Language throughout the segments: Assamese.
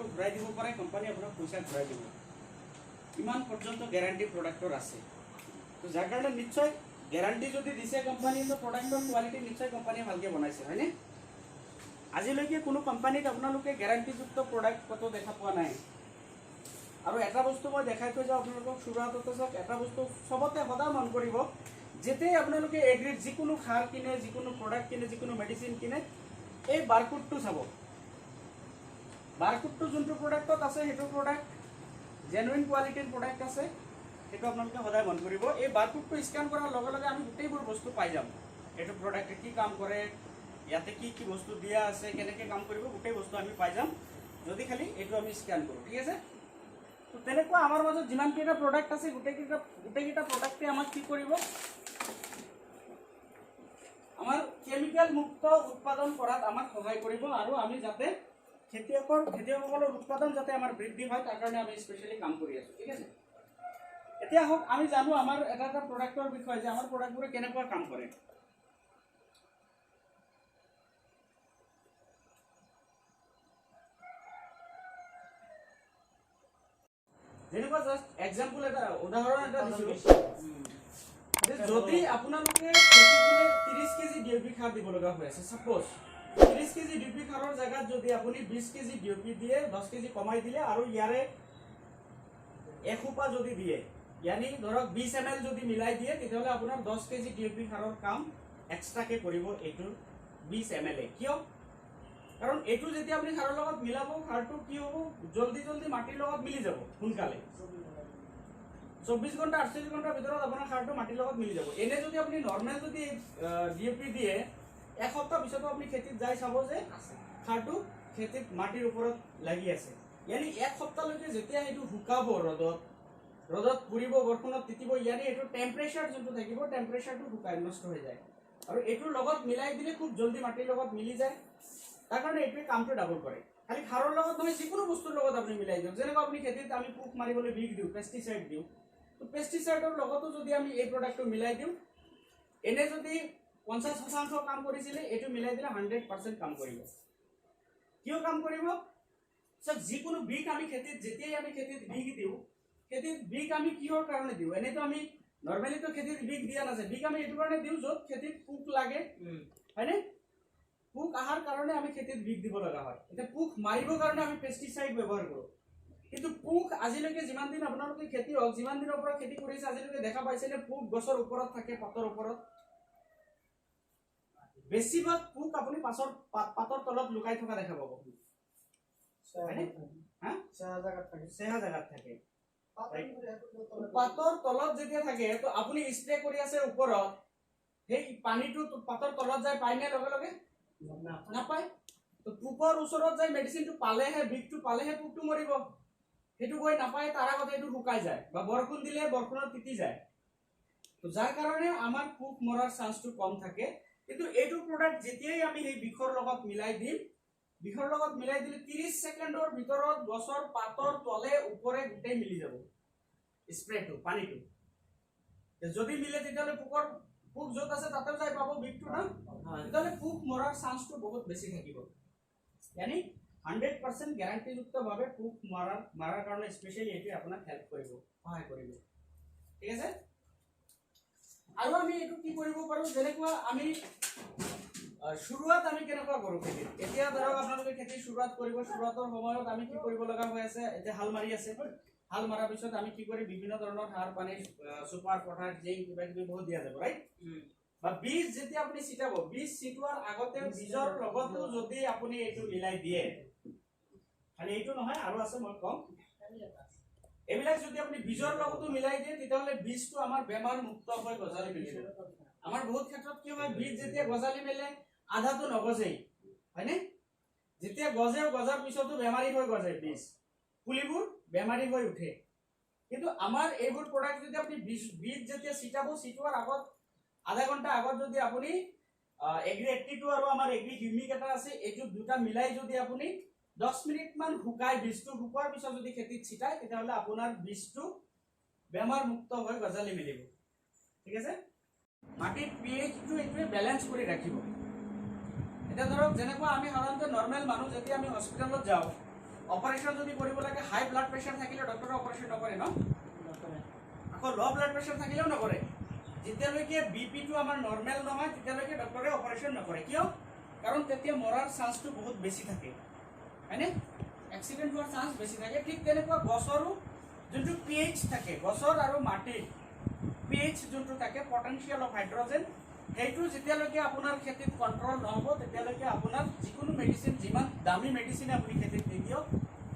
প্ৰডাক্টটো ঘূৰাই দিব পাৰে, কোম্পানী আপোনাক পইচা ঘূৰাই দিব। ইমান পৰ্যন্ত গেৰাণ্টি প্ৰডাক্টৰ আছে। তো যাৰ কাৰণে নিশ্চয় গেৰাণ্টি যদি দিছে কোম্পানীয়ে, তো প্ৰডাক্টৰ কোৱালিটি নিশ্চয় কোম্পানীয়ে ভালকৈ বনাইছে, হয়নে? আজিলৈকে কোনো কোম্পানীত আপোনালোকে গেৰাণ্টিযুক্ত প্ৰডাক্ট ক'তো দেখা পোৱা নাই। আৰু এটা বস্তু মই দেখাই থৈ যাওঁ আপোনালোকক, সুৰাততে চাওক, এটা বস্তু চবতে সদায় মন কৰিব, যেতিয়াই আপোনালোকে এগ্ৰিত যিকোনো সাৰ কিনে, যিকোনো প্ৰডাক্ট কিনে, যিকোনো মেডিচিন কিনে, এই বাৰকোডটো চাব। বাৰকোডটো যোনটো প্ৰডাক্টত আছে সেইটো প্ৰডাক্ট জেনুইন কোৱালিটিৰ প্ৰডাক্ট আছে, সেইটো আপোনালোকে সদায় মন কৰিব। এই বাৰকোডটো স্কেন কৰাৰ লগে লগে আমি গোটেইবোৰ বস্তু পাই যাম। এইটো প্ৰডাক্টে কি কাম কৰে, ইয়াতে কি কি বস্তু দিয়া আছে, কেনেকৈ কাম কৰিব, গোটেই বস্তু আমি পাই যাম যদি খালি এইটো আমি স্কেন কৰোঁ, ঠিক আছে? তো তেনেকুৱা আমাৰ মাজত যিমানকেইটা প্ৰডাক্ট আছে গোটেইকেইটা প্ৰডাক্টে আমাক কি কৰিব, আমাৰ কেমিকেল মুক্ত উৎপাদন কৰাত আমাক সহায় কৰিব। আৰু আমি যাতে খেতিয়কসকলৰ উৎপাদন যাতে আমাৰ বৃদ্ধি হয়, তাৰ কাৰণে আমি স্পেচিয়েলি কাম কৰি আছোঁ, ঠিক আছে? এতিয়া হওক, আমি জানো আমাৰ এটা এটা প্ৰডাক্টৰ বিষয়ে, যে আমাৰ প্ৰডাক্টবোৰে কেনেকুৱা কাম কৰে। যেনেকুৱা জাষ্ট এক্সাম্পল এটা, উদাহৰণ এটা দিছোঁ, যদি আপোনালোকে 30 কেজি DAP সাৰ দিব লগা হৈ আছে, ছাপ'জ 30 কেজি DAP সাৰৰ জেগাত যদি আপুনি 20 কেজি DAP দিয়ে, 10 কেজি কমাই দিলে, আৰু ইয়াৰে এসোপা যদি দিয়ে, यानी ধৰক 20 ml যদি মিলাই দিয়ে, তেতিয়াহ'লে আপোনাৰ 10 কেজি DAP সাৰৰ কাম এক্সট্ৰাকে কৰিব এইটো 20 ml। কিয়? কাৰণ এইটো যেতিয়া আপুনি সাৰৰ লগত মিলাব, সাৰটো কি হ'ব, জলদি মাটিৰ লগত মিলি যাব সোনকালে। 24 ঘণ্টা 48 ঘণ্টাৰ ভিতৰত আপোনাৰ সাৰটো মাটিৰ লগত মিলি যাব। এনে যদি আপুনি নৰ্মেল যদি DAP দিয়ে, এসপ্তাহ পিছতো আপুনি খেতিত যাই চাব যে সাৰটো খেতিত মাটিৰ ওপৰত লাগি আছে। यानी এক সপ্তাহলৈকে যেতিয়া এইটো শুকাব, ৰ'দত পুৰিব, বৰষুণত তিতিব, यानी এইটো টেম্পাৰেচাৰ যোনটো থাকিব, টেম্পাৰেচাৰটো শুকাই নষ্ট হৈ যায়। আৰু এইটোৰ লগত মিলাই দিলে খুব জলদি মাটিৰ লগত মিলি যায়। তাৰ কাৰণে এইটোৱে কামটো ডাবল কৰে। খালি সাৰৰ লগত নহয়, যিকোনো বস্তুৰ লগত আপুনি মিলাই দিয়ক। যেনেকৈ আপুনি খেতিত আমি পোক মাৰিবলৈ বিষ দিওঁ, পেষ্টিচাইড দিওঁ, তো পেষ্টিচাইডৰ লগতো যদি আমি এই প্ৰডাক্টটো মিলাই দিওঁ, এনে যদি 50% কাম কৰিছিলে, এইটো মিলাই দিলে 100% কাম কৰিব। কিয় কাম কৰিব? সব যিকোনো বিষ আমি খেতিত, যেতিয়াই আমি খেতিত বিষ দিওঁ, খেতিত বিষ আমি কিহৰ কাৰণে দিওঁ? এনেতো আমি নৰ্মেলিতো খেতিত বিষ দিয়া নাযায়। বিষ আমি এইটো কাৰণে দিওঁ য'ত খেতিত পোক লাগে, হয়নে? পোক অহাৰ কাৰণে আমি খেতিত বিষ দিব লগা হয়। এতিয়া পোক মাৰিবৰ কাৰণে আমি পেষ্টিচাইড ব্যৱহাৰ কৰোঁ। কিন্তু পোক আজিলৈকে যিমান দিন আপোনালোকে খেতি হওক, যিমান দিনৰ পৰা খেতি কৰিছে, আজিলৈকে দেখা পাইছেনে পোক গছৰ ওপৰত থাকে, পাতৰ ওপৰত? বেছিভাগ পোক আপুনি পাতৰ তলত লুকাই থকা দেখা পাব। চেহা জাগাত থাকে। পাতৰ তলত যেতিয়া থাকে, তো আপুনি স্প্ৰে কৰি আছে ওপৰত, সেই পানীটো পাতৰ তলত যায়, পাইনে লগে লগে? নাপায়। তো পোকৰ ওচৰত যায় মেডিচিনটো পালেহে, বিষটো পালেহে পোকটো মৰিব। সেইটো গৈ নাপায়, তাৰ আগতে এইটো শুকাই যায়, বা বৰষুণ দিলে বৰষুণত তিতি যায়। তো যাৰ কাৰণে আমাৰ পোক মৰাৰ চান্সটো কম থাকে। কিন্তু এইটো প্ৰডাক্ট যেতিয়াই আমি সেই বিষৰ লগত মিলাই দিম, বিষৰ লগত মিলাই দিলে 30 ছেকেণ্ডৰ ভিতৰত গছৰ পাতৰ তলে ওপৰে গোটেই মিলি যাব স্প্ৰেটো, পানীটো। যদি মিলে তেতিয়াহ'লে পোক য'ত আছে তাতে যাই পাব বিষটো না, তেতিয়াহ'লে পোক মৰাৰ চান্সটো বহুত বেছি থাকিব। यानी 100% গ্যাৰাণ্টিযুক্তভাৱে পোক মাৰাৰ কাৰণে স্পেচিয়েলি এইটোৱে আপোনাক হেল্প কৰিব, সহায় কৰিব, ঠিক আছে? আৰু আমি এইটো কি কৰিব পাৰোঁ, যেনেকুৱা আমি শুৰুৱাত আমি কেনেকুৱা কৰোঁ খেতিত। এতিয়া ধৰক আপোনালোকে খেতি শুৰুৱাত কৰিব, শুৰুৱাতৰ সময়ত আমি কি কৰিব লগা হৈ আছে, এতিয়া হাল মাৰি আছে, হাল মাৰাৰ পিছত আমি কি কৰি বিভিন্ন ধৰণৰ সাৰ পানী, সুপাৰ, পটাছ, জিংক, কিবা কিবি বহুত দিয়া যাব, ৰাইট? বা বীজ যেতিয়া আপুনি ছিটাব, বীজ ছিটোৱাৰ আগতে বীজৰ লগতো যদি আপুনি এইটো মিলাই দিয়ে, খালি এইটো নহয় আৰু আছে, মই কম, এইবিলাক যদি আপুনি বীজৰ লগতো মিলাই দিয়ে, তেতিয়াহ'লে বীজটো আমাৰ বেমাৰ মুক্ত হৈ গজালি মেলিব। আমাৰ বহুত ক্ষেত্ৰত কি হয়, বীজ যেতিয়া গজালি মেলে আধাটো নগজেই, হয়নে? যেতিয়া গজে, গজাৰ পিছতো বেমাৰী হৈ গজে, বীজ পুলিবোৰ বেমাৰী হৈ উঠে। কিন্তু আমাৰ এইবোৰ প্ৰডাক্ট যদি আপুনি বীজ যেতিয়া ছিটাব, ছিটোৱাৰ আগত আধা ঘণ্টা আগত যদি আপুনি এগ্ৰি 82 আৰু আমাৰ এগ্ৰি হিউমিক এটা আছে, এইটো দুটা মিলাই যদি আপুনি 10 মিনিটমান শুকাই, বীজটো শুকোৱাৰ পিছত যদি খেতিত ছিটায়, তেতিয়াহ'লে আপোনাৰ বীজটো বেমাৰ মুক্ত হৈ গজালি মেলিব, ঠিক আছে? মাটিৰ pHটো এইটোৱে বেলেঞ্চ কৰি ৰাখিব। এতিয়া ধৰক যেনেকুৱা আমি সাধাৰণতে নৰ্মেল মানুহ যেতিয়া আমি হস্পিটেলত যাওঁ, অপাৰেশ্যন যদি কৰিব লাগে হাই ব্লাড প্ৰেছাৰ থাকিলে ডক্টৰে অপাৰেশ্যন নকৰে ন আকৌ ল' ব্লাড প্ৰেছাৰ থাকিলেও নকৰে যেতিয়ালৈকে বিপিটো আমাৰ নৰ্মেল নহয় তেতিয়ালৈকে ডক্টৰে অপাৰেশ্যন নকৰে কিয় কাৰণ তেতিয়া মৰাৰ চান্সটো বহুত বেছি থাকে হয়নে এক্সিডেণ্ট হোৱাৰ চান্স বেছি থাকে ঠিক তেনেকুৱা গছৰো যোনটো পিএইচ থাকে গছৰ আৰু মাটিৰ পিএইচ যোনটো থাকে পটেনচিয়েল অফ হাইড্ৰজেন সেইটো যেতিয়ালৈকে আপোনাৰ খেতিত কণ্ট্ৰল নহ'ব তেতিয়ালৈকে আপোনাৰ যিকোনো মেডিচিন যিমান দামী মেডিচিন আপুনি খেতিত নিদিয়ক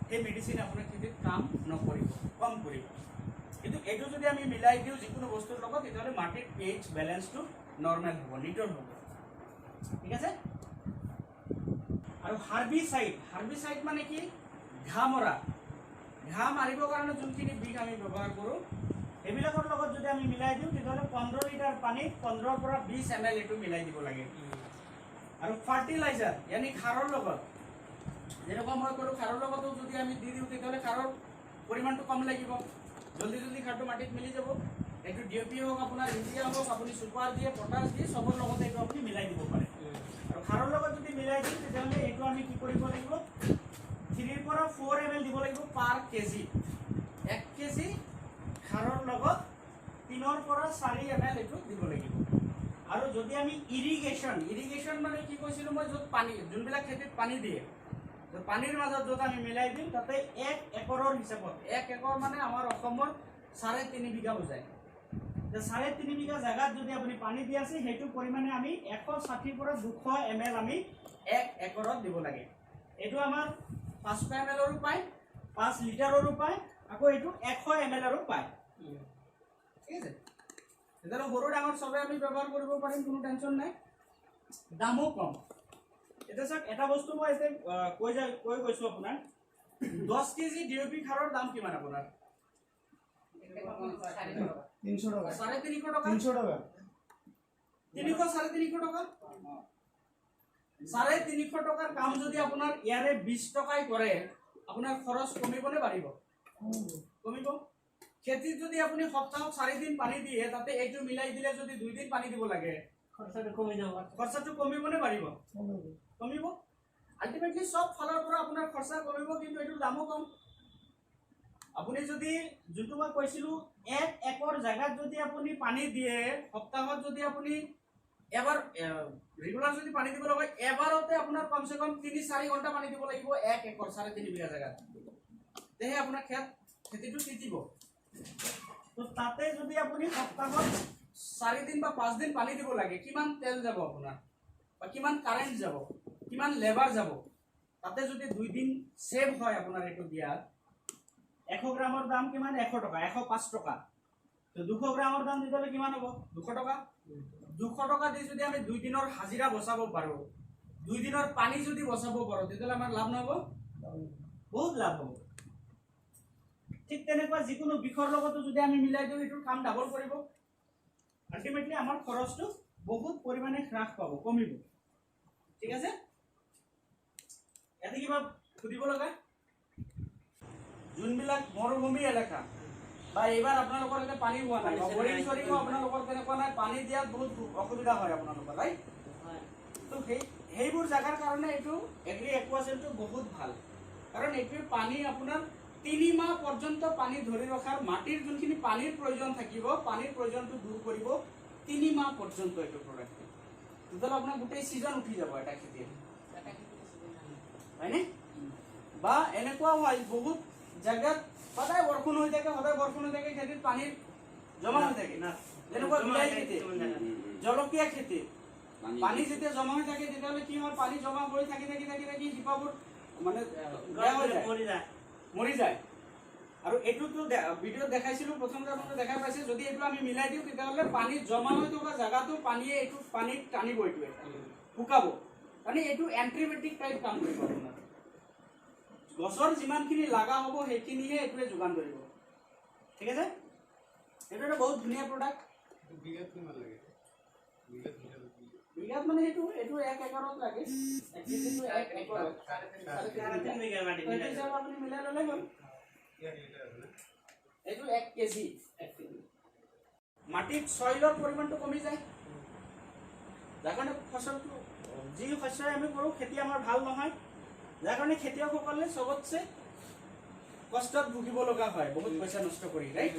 সেই মেডিচিন আপোনাৰ খেতিত কাম নকৰিব কম কৰিব কিন্তু এইটো যদি আমি মিলাই দিওঁ যিকোনো বস্তুৰ লগত তেতিয়াহ'লে মাটিৰ পিএইচ বেলেঞ্চটো নৰ্মেল হ'ব নিটল হ'ব ঠিক আছে আৰু হাৰ্বিচাইড মানে কি ঘাঁহ মৰা ঘাঁহ মাৰিবৰ কাৰণে যোনখিনি বিষ আমি ব্যৱহাৰ কৰোঁ এইবিলাকৰ লগত যদি আমি মিলাই দিওঁ তেতিয়াহ'লে 15 লিটাৰ পানীত 15 পৰা 20 ml এইটো মিলাই দিব লাগে আৰু ফাৰ্টিলাইজাৰ यानी সাৰৰ লগত যেনেকুৱা মই ক'লোঁ সাৰৰ লগতো যদি আমি দি দিওঁ তেতিয়াহ'লে সাৰৰ পৰিমাণটো কম লাগিব জলদি জলদি সাৰটো মাটিত মিলি যাব এইটো ডিএপি হওক আপোনাৰ ইউৰিয়া হওক আপুনি ছুপাৰ দিয়ে পটাছ দিয়ে চবৰ লগতে এইটো আপুনি মিলাই দিব পাৰে আৰু সাৰৰ লগত যদি মিলাই দিওঁ তেতিয়াহ'লে এইটো আমি কি কৰিব লাগিব 3 পৰা 4 ml দিব লাগিব পাৰ কেজি 1 কেজি সাৰৰ লগত 3 পৰা 4 ml এইটো দিব লাগিব আৰু যদি আমি ইৰিগেশ্যন মানে কি কৈছিলোঁ মই য'ত পানী যোনবিলাক খেতিত পানী দিয়ে তো পানীৰ মাজত য'ত আমি মিলাই দিম তাতে 1 একৰৰ হিচাপত 1 একৰ মানে আমাৰ অসমৰ 3.5 বিঘা বুজায় তো 3.5 বিঘা জাগাত যদি আপুনি পানী দি আছে সেইটো পৰিমাণে আমি 160 পৰা 200 ml আমি 1 একৰত দিব লাগে এইটো আমাৰ 500 mlৰো পায় 5 লিটাৰৰো পায় আকৌ এইটো 100 mlৰো পায় ঠিক আছে তেতিয়াহ'লে সৰু ডাঙৰ চবে আমি ব্যৱহাৰ কৰিব পাৰিম কোনো টেনশ্যন নাই দামো কম এতিয়া চাওক এটা বস্তু মই এতিয়া কৈ গৈছোঁ আপোনাৰ 10 কেজি ডিএপি সাৰৰ দাম কিমান আপোনাৰ 300 টকা 350 টকা 300 টকা 350 টকা 350 টকাৰ কাম যদি আপোনাৰ ইয়াৰে 20 টকাই কৰে আপোনাৰ খৰচ কমিবনে বাঢ়িব কমিব খেতিত যদি আপুনি সপ্তাহত 4 দিন পানী দিয়ে তাতে এইটো মিলাই দিলে যদি 2 দিন পানী দিব লাগে খৰচটো কমি যাব খৰচটো কমিবনে বাঢ়িব কমিব আল্টিমেটলি সব ফালৰ পৰা আপোনাৰ খৰচা কমিব কিন্তু এইটো দামো কম আপুনি যদি যোনটো মই কৈছিলোঁ 1 একৰ জাগাত যদি আপুনি পানী দিয়ে সপ্তাহত যদি আপুনি এবাৰ ৰেগুলাৰ যদি পানী দিব লাগে এবাৰতে আপোনাৰ কমসে কম 3-4 ঘণ্টা পানী দিব লাগিব 1 একৰ 3.5 বিঘা জাগাত তেহে আপোনাৰ খেতিটো তিতিব তো তাতে যদি আপুনি সপ্তাহত 4 দিন বা 5 দিন পানী দিব লাগে কিমান তেল যাব আপোনাৰ বা কিমান কাৰেণ্ট যাব কিমান লেবাৰ যাব তাতে যদি 2 দিন সেভ হয় আপোনাৰ এইটো দিয়াত 100 গ্ৰামৰ দাম কিমান 100 টকা 105 টকা তো 200 গ্ৰামৰ দাম দিলে কিমান হ'ব 200 টকা 200 টকা দি যদি আমি 2 দিনৰ হাজিৰা বচাব পাৰোঁ 2 দিনৰ পানী যদি বচাব পাৰোঁ তেতিয়াহ'লে আমাৰ লাভ নহ'ব বহুত লাভ হ'ব ঠিক তেনেকুৱা যিকোনো বিষৰ লগতো যদি আমি মিলাই দিওঁ এইটোৰ কাম ডাবল কৰিব আল্টিমেটলি আমাৰ খৰচটো বহুত পৰিমাণে হ্ৰাস পাব কমিব ঠিক আছে ইয়াতে কিবা সুধিব লগা যোনবিলাক মৰুভূমি এলেকা বা এইবাৰ আপোনালোকৰ এতিয়া পানী হোৱা নাই বৰিং চৰিঙো আপোনালোকৰ তেনেকুৱা নাই পানী দিয়াত বহুত অসুবিধা হয় আপোনালোকৰ ৰাইট তো সেইবোৰ জাগাৰ কাৰণে এইটো এগ্ৰি একুৱাচেলটো বহুত ভাল কাৰণ এইটোৱে পানী আপোনাৰ 3 মাহ পৰ্যন্ত পানী ধৰি ৰখাৰ মাটিৰ যোনখিনি পানীৰ প্ৰয়োজন থাকিব পানীৰ প্ৰয়োজনটো দূৰ কৰিব 3 মাহ পৰ্যন্ত এইটো প্ৰডাক্ট তেতিয়াহ'লে আপোনাৰ গোটেই ছিজন উঠি যাব এটা খেতিৰ হয়নে বা এনেকুৱাও হয় বহুত জাগাত সদায় বৰষুণ হৈ থাকে খেতিত পানীৰ জমা হৈ থাকে যেনেকুৱা বিলাহী খেতি জলকীয়া খেতি পানী যেতিয়া জমা হৈ থাকে তেতিয়াহ'লে কি হয় পানী জমা হৈ থাকি শিপাবোৰ মানে মৰি যায় আৰু এইটোতো ভিডিঅ'ত দেখাইছিলোঁ প্ৰথমতে আপোনালোকে দেখা পাইছে যদি এইটো আমি মিলাই দিওঁ তেতিয়াহ'লে পানী জমা হৈ থকা জাগাটো পানীয়ে এইটো পানীত টানিব এইটোৱে শুকাব মানে এইটো এণ্টিবায়'টিক টাইপ কাম কৰিব আপোনাৰ গছৰ যিমানখিনি লাগা হ'ব সেইখিনিহে এইটোৱে যোগান ধৰিব ঠিক আছে এইটো এটা বহুত ধুনীয়া প্ৰডাক্ট বিঘাত মানে এইটো 1 একৰত লাগে 1 কেজিটো 1 একৰত 3.5 বিঘা মাটি আপুনি মিলাই ল'লে হ'ল এইটো 1 কেজি মাটিত সইলৰ পৰিমাণটো কমি যায় যাৰ কাৰণে ফচলটো যি শস্য আমি কৰোঁ খেতি আমাৰ ভাল নহয় যাৰ কাৰণে খেতিয়কসকলে চবতছে কষ্টত ভুগিব লগা হয় বহুত পইচা নষ্ট কৰি, ৰাইট?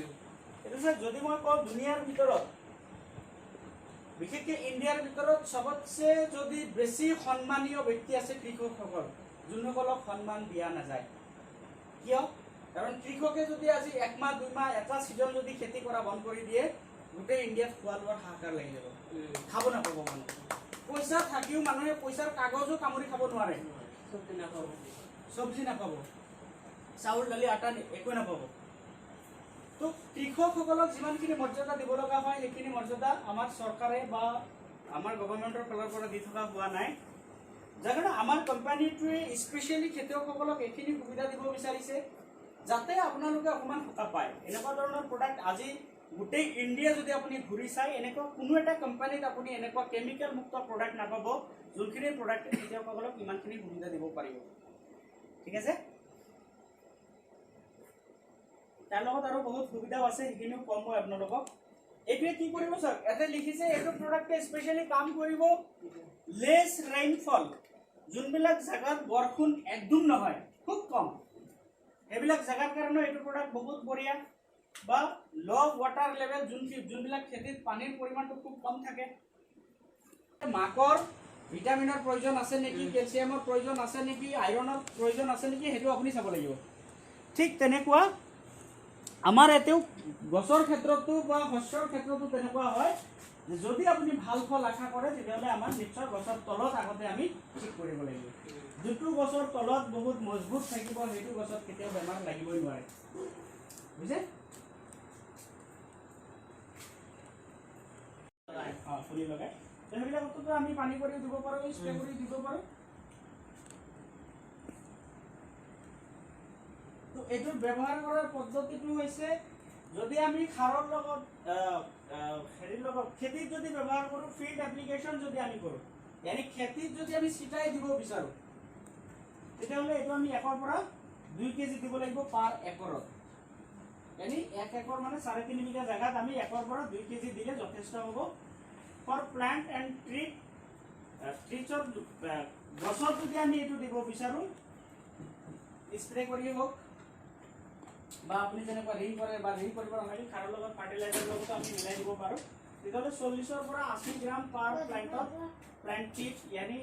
এইটো স্যাৰ যদি মই কওঁ দুনিয়াৰ ভিতৰত বিশেষকৈ ইণ্ডিয়াৰ ভিতৰত চবতছে যদি বেছি সন্মানীয় ব্যক্তি আছে কৃষকসকল, যোনসকলক সন্মান দিয়া নাযায়। কিয়? কাৰণ কৃষকে যদি আজি 1 মাহ 2 মাহ এটা ছিজন যদি খেতি কৰা বন্ধ কৰি দিয়ে, গোটেই ইণ্ডিয়াত খোৱা লোৱাৰ হাহাকাৰ লাগি যাব, খাব নাপাব মানুহ। পইচা থাকিও মানুহে পইচাৰ কাগজো কামুৰি খাব নোৱাৰে, চব্জি নাপাব, চাউল দালি আটা একোৱে নাপাব। তো কৃষকসকলক যিমানখিনি মৰ্যাদা দিব লগা হয় সেইখিনি মৰ্যাদা আমাৰ চৰকাৰে বা আমাৰ গভৰ্ণমেণ্টৰ ফালৰ পৰা দি থকা হোৱা নাই। যাৰ কাৰণে আমাৰ কোম্পানীটোৱে স্পেচিয়েলি খেতিয়কসকলক এইখিনি সুবিধা দিব বিচাৰিছে যাতে আপোনালোকে অকণমান সকাহ পায়। এনেকুৱা ধৰণৰ প্ৰডাক্ট আজি গোটেই ইণ্ডিয়া যদি আপুনি ঘূৰি চাই এনেকুৱা কোনো এটা কোম্পানীত আপুনি এনেকুৱা কেমিকেল মুক্ত প্ৰডাক্ট নাপাব যোনখিনি প্ৰডাক্টে খেতিয়কসকলক ইমানখিনি সুবিধা দিব পাৰিব। ঠিক আছে? তাৰ লগত আৰু বহুত সুবিধাও আছে, সেইখিনিও কম মই আপোনালোকক। এইটোৱে কি কৰিব চাওক, ইয়াতে লিখিছে এইটো প্ৰডাক্টে স্পেচিয়েলি কাম কৰিব লেছ ৰেইনফল, যোনবিলাক জেগাত বৰষুণ একদম নহয়, খুব কম, সেইবিলাক জেগাৰ কাৰণে এইটো প্ৰডাক্ট বহুত বঢ়িয়া। বা ল' ৱাটাৰ লেভেল, যোনবিলাক খেতিত পানীৰ পৰিমাণটো খুব কম থাকে। মাকৰ ভিটামিনৰ প্ৰয়োজন আছে নেকি, কেলছিয়ামৰ প্ৰয়োজন আছে নেকি, আইৰণৰ প্ৰয়োজন আছে নেকি, সেইটো আপুনি চাব লাগিব। ঠিক তেনেকুৱা আমাৰ ইয়াতেও গছৰ ক্ষেত্ৰতো বা শস্যৰ ক্ষেত্ৰতো তেনেকুৱা হয় যে যদি আপুনি ভাল ফল আশা কৰে তেতিয়াহ'লে আমাৰ নিশ্চয় গছৰ তলত আগতে আমি ঠিক কৰিব লাগিব। যোনটো গছৰ তলত বহুত মজবুত থাকিব সেইটো গছত কেতিয়াও বেমাৰ লাগিবই নোৱাৰে, বুজিছে? ফুলি লগাই সেইবিলাকতো আমি পানী কৰি দিব পাৰোঁ, স্প্ৰে কৰি দিব পাৰোঁ। তো এইটো ব্যৱহাৰ কৰাৰ পদ্ধতিটো হৈছে যদি আমি সাৰৰ লগত হেৰিৰ লগত খেতিত যদি ব্যৱহাৰ কৰোঁ, ফিল্ড এপ্লিকেশ্যন যদি আমি কৰোঁ, ইয়ানি খেতিত যদি আমি ছিটাই দিব বিচাৰোঁ তেতিয়াহ'লে এইটো আমি 1 পৰা 2 কেজি দিব লাগিব পাৰ একৰত। यानी 1 एकर माने 3.5 बिघा जगह আমি 1 পৰা 2 কেজি দিলে যথেষ্ট হ'ব। ফৰ প্লান্ট এন্ড ট্ৰি ট্ৰিচৰ গছৰ যদি আমি এটো দিব বিচাৰো স্প্ৰে কৰি হোক বা আপুনি যেনেকুৱা ৰিং কৰে বা ৰিং কৰিব নালাগে, খাৰৰ লগত ফাৰ্টিলাইজাৰ লগত আমি মিলাই দিব পাৰো। তেতিয়াহ'লে 40 পৰা 80 গ্ৰাম পাৰ প্লান্ট টিপ, यानी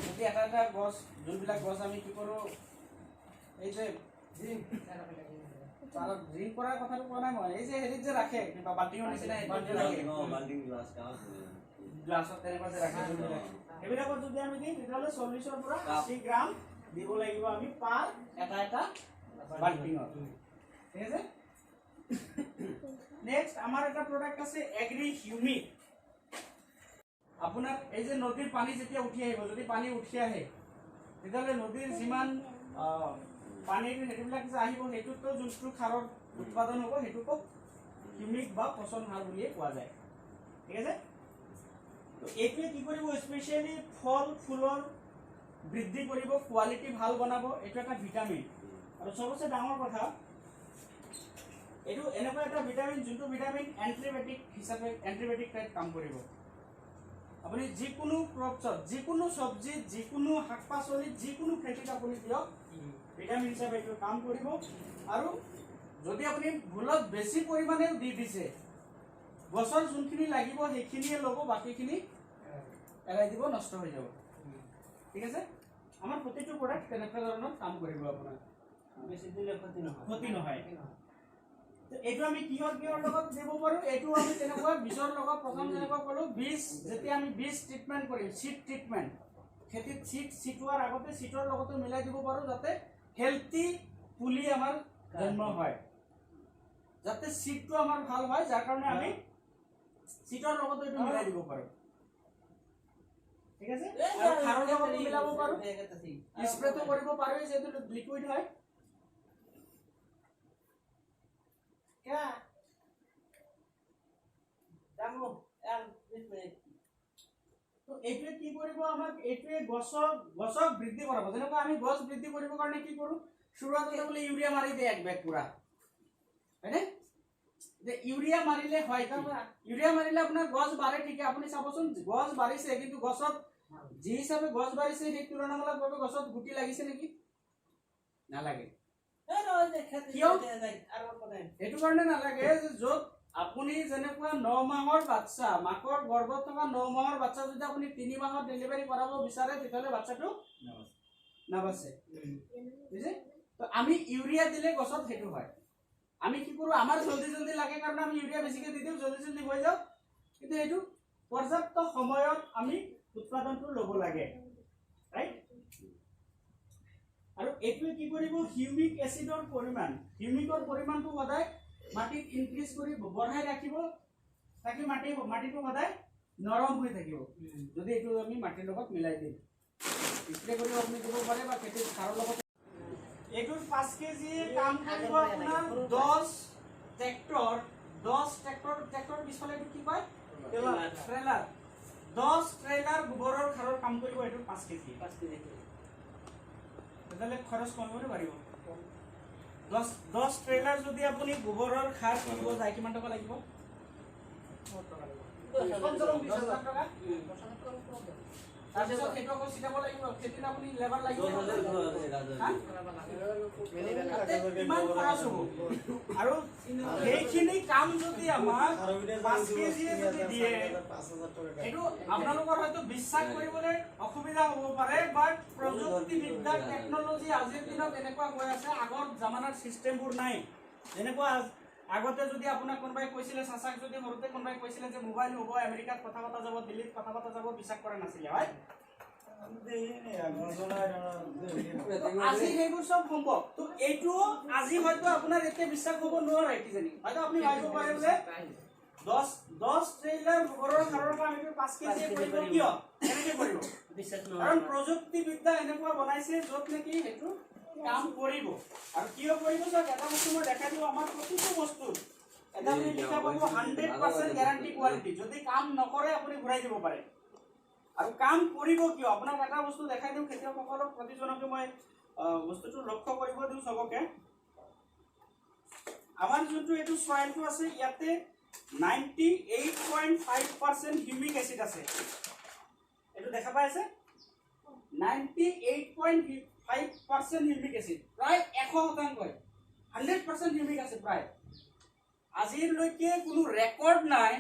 যদি এটা গছ যোনবিলাক গছ আমি কি কৰো এই যে তাৰ ড্ৰিঙ্ক কৰাৰ কথা কোৱা নাই মই, এই যে হেৰিত যে ৰাখে কিবা বাল্টিঙৰ নিচিনা বাল্টিং গ্লাছত তেনেকুৱা যে ৰাখে সেইবিলাকত যদি আমি দিম তেতিয়াহ'লে 40 পৰা 80 গ্ৰাম দিব লাগিব আমি পাৰ এটা বাল্টিঙত। ঠিক আছে? নেক্সট আমাৰ এটা প্ৰডাক্ট আছে এগ্ৰি হিউমিক। আপোনাৰ এই যে নদীৰ পানী যেতিয়া উঠি আহিব, যদি পানী উঠি আহে তেতিয়াহ'লে নদীৰ যিমান পানীৰ হেৰিবিলাক যে আহিব সেইটোতো যোনটো সাৰৰ উৎপাদন হ'ব সেইটোকো হিউমিক বা পচন সাৰ বুলিয়ে কোৱা যায়। ঠিক আছে? তো এইটোৱে কি কৰিব, স্পেচিয়েলি ফল ফুলৰ বৃদ্ধি কৰিব, কোৱালিটি ভাল বনাব। এইটো এটা ভিটামিন আৰু সবচে ডাঙৰ কথা এইটো এনেকুৱা এটা ভিটামিন যোনটো ভিটামিন এন্টিবায়টিক হিচাপে এন্টিবায়টিক টাইপ কাম কৰিব। আপুনি যিকোনো ক্ৰপছত, যিকোনো চব্জিত, যিকোনো শাক পাচলিত, যিকোনো খেতিত আপুনি দিয়ক ভিটামিন হিচাপে এইটো কাম কৰিব। আৰু যদি আপুনি ভুলত বেছি পৰিমাণে দি দিছে গছৰ যোনখিনি লাগিব সেইখিনিয়ে ল'ব, বাকীখিনি এৰাই দিব, নষ্ট হৈ যাব। ঠিক আছে? আমাৰ প্ৰতিটো প্ৰডাক্ট তেনেকুৱা ধৰণৰ কাম কৰিব আপোনাৰ, বেছি দিলে ক্ষতি নহয়। এইটো আমি কিহৰ লগত দিব পাৰোঁ, এইটো আমি তেনেকুৱা বীজৰ লগত প্ৰথম যেনেকুৱা ক'লো বীজ যেতিয়া আমি বীজ ট্ৰিটমেণ্ট কৰিম, সিড ট্ৰিটমেণ্ট খেতিত সিড ছিটোৱাৰ আগতে সিডৰ লগতো মিলাই দিব পাৰোঁ যাতে হেলথি পুলি আমাৰ জন্ম হয়, যাতে সিডটো আমাৰ ভাল হয়, যাৰ কাৰণে আমি সিডৰ লগতো এইটো মিলাই দিব পাৰোঁ। ঠিক আছে? আৰু সাৰৰ লগতো মিলাব পাৰোঁ, স্প্ৰেটো কৰিব পাৰোঁ যিহেতু লিকুইড হয়। এইটোৱে কি কৰিব, আমাক এইটোৱে গছক বৃদ্ধি কৰাব। যেনেকুৱা আমি গছ বৃদ্ধি কৰিবৰ কাৰণে কি কৰোঁ, শুৰুৱাততে বোলে ইউৰিয়া মাৰি দিয়ে 1 বেগ পুৰা, হয়নে? যে ইউৰিয়া মাৰিলে হয়, ইউৰিয়া মাৰিলে আপোনাৰ গছ বাঢ়ে, ঠিকে, আপুনি চাবচোন গছ বাঢ়িছে কিন্তু গছত যি হিচাপে গছ বাঢ়িছে সেই তুলনামূলকভাৱে গছত গুটি লাগিছে নেকি? নালাগে। এইটো কাৰণে নালাগে যে য'ত আপুনি যেনেকুৱা 9 মাহৰ বাচ্চা মাকৰ গৰ্ভত থকা 9 মাহৰ বাচ্চা যদি আপুনি 3 মাহত ডেলিভাৰী কৰাব বিচাৰে তেতিয়াহ'লে বাচ্চাটো নাবাচে বুজিছে তো আমি ইউৰিয়া দিলে গছত সেইটো হয় আমি কি কৰোঁ আমাৰ জলদি জলদি লাগে কাৰণে আমি ইউৰিয়া বেছিকৈ দি দিওঁ জলদি জলদি হৈ যাওক কিন্তু এইটো পৰ্যাপ্ত সময়ত আমি উৎপাদনটো ল'ব লাগে ৰাইট আৰু এইটোৱে কি কৰিব হিউমিক এচিডৰ পৰিমাণ হিউমিকৰ পৰিমাণটো সদায় মাটিত ইনক্ৰিজ কৰি বঢ়াই ৰাখিব তাকি মাটিটো সদায় নৰম হৈ থাকিব যদি এইটো আমি মাটিৰ লগত মিলাই দিম স্প্ৰে কৰি আপুনি দিব পাৰে বা খেতিৰ সাৰৰ লগত এইটোৰ 5 কেজি কাম কৰিব আপোনাৰ 10 ট্ৰেক্টৰ পিছফালে এইটো কি কয় ট্ৰেলাৰ 10 ট্ৰেলাৰ গোবৰৰ সাৰৰ কাম কৰিব এইটো 5 কেজি তেতিয়াহ'লে খৰচ কমিব পাৰিব 10 ট্ৰেলাৰ যদি আপুনি গোবৰৰ সাৰ কিনিব যায় কিমান টকা লাগিব 20,000 টকা তাৰপিছত সেইটো আকৌ চিটাব লাগিব খেতিত আপুনি লেবাৰ লাগিব কিমান খৰচ হ'ব আৰু সেইখিনি কাম যদি আমাক 5 কেজি যদি দিয়ে এইটো আপোনালোকৰ হয়তো বিশ্বাস কৰিবলৈ অসুবিধা হ'ব পাৰে বাট প্ৰযুক্তিবিদ্যা টেকন'লজি আজিৰ দিনত এনেকুৱা হৈ আছে আগৰ জামানাৰ চিষ্টেমবোৰ নাই যেনেকুৱা আগতে যদি আপোনাক কোনোবাই কৈছিলে চাচাক যদি সৰুতে কোনোবাই কৈছিলে যে মোবাইল হ'ব আমেৰিকাত কথা পতা যাব দিল্লীত কথা পতা যাব বিশ্বাস কৰা নাছিলে হয় আজি সেইবোৰ চব সম্ভৱ তো এইটো আজি হয়তো আপোনাৰ এতিয়া বিশ্বাস হ'ব নোৱাৰে কিজানি হয়তো আপুনি ভাবিব পাৰে যে 10 ট্ৰেইলাৰ গোবৰৰ সাৰৰ পৰা আমি 5 কেজি কৰিব কিয় কেনেকৈ কৰিব বিশ্বাস নহয় কাৰণ প্ৰযুক্তিবিদ্যা এনেকুৱা বনাইছে য'ত নেকি সেইটো কাম কৰিব আৰু কিয় কৰিব চাওক এটা বস্তু মই দেখাই দিওঁ আমাৰ প্ৰতিটো বস্তু এটা আপুনি লিখা পাব 100% গ্যাৰান্টি কোৱালিটি যদি কাম নকৰে আপুনি ঘূৰাই দিব পাৰে আৰু কাম কৰিব কিয় আপোনাক এটা বস্তু দেখাই দিওঁ খেতিয়কসকলক প্ৰতিজনকে মই বস্তুটো লক্ষ্য কৰিব দিওঁ সবকে আমাৰ যোনটো এইটো সয়েলটো আছে ইয়াতে 98.5% হিউমিক এসিড আছে এইটো দেখা পাই আছে 98.5% হিউমিক এসিড প্ৰায় 100% 100% হিউমিক এসিড প্ৰায় আজিলৈকে কোনো ৰেকৰ্ড নাই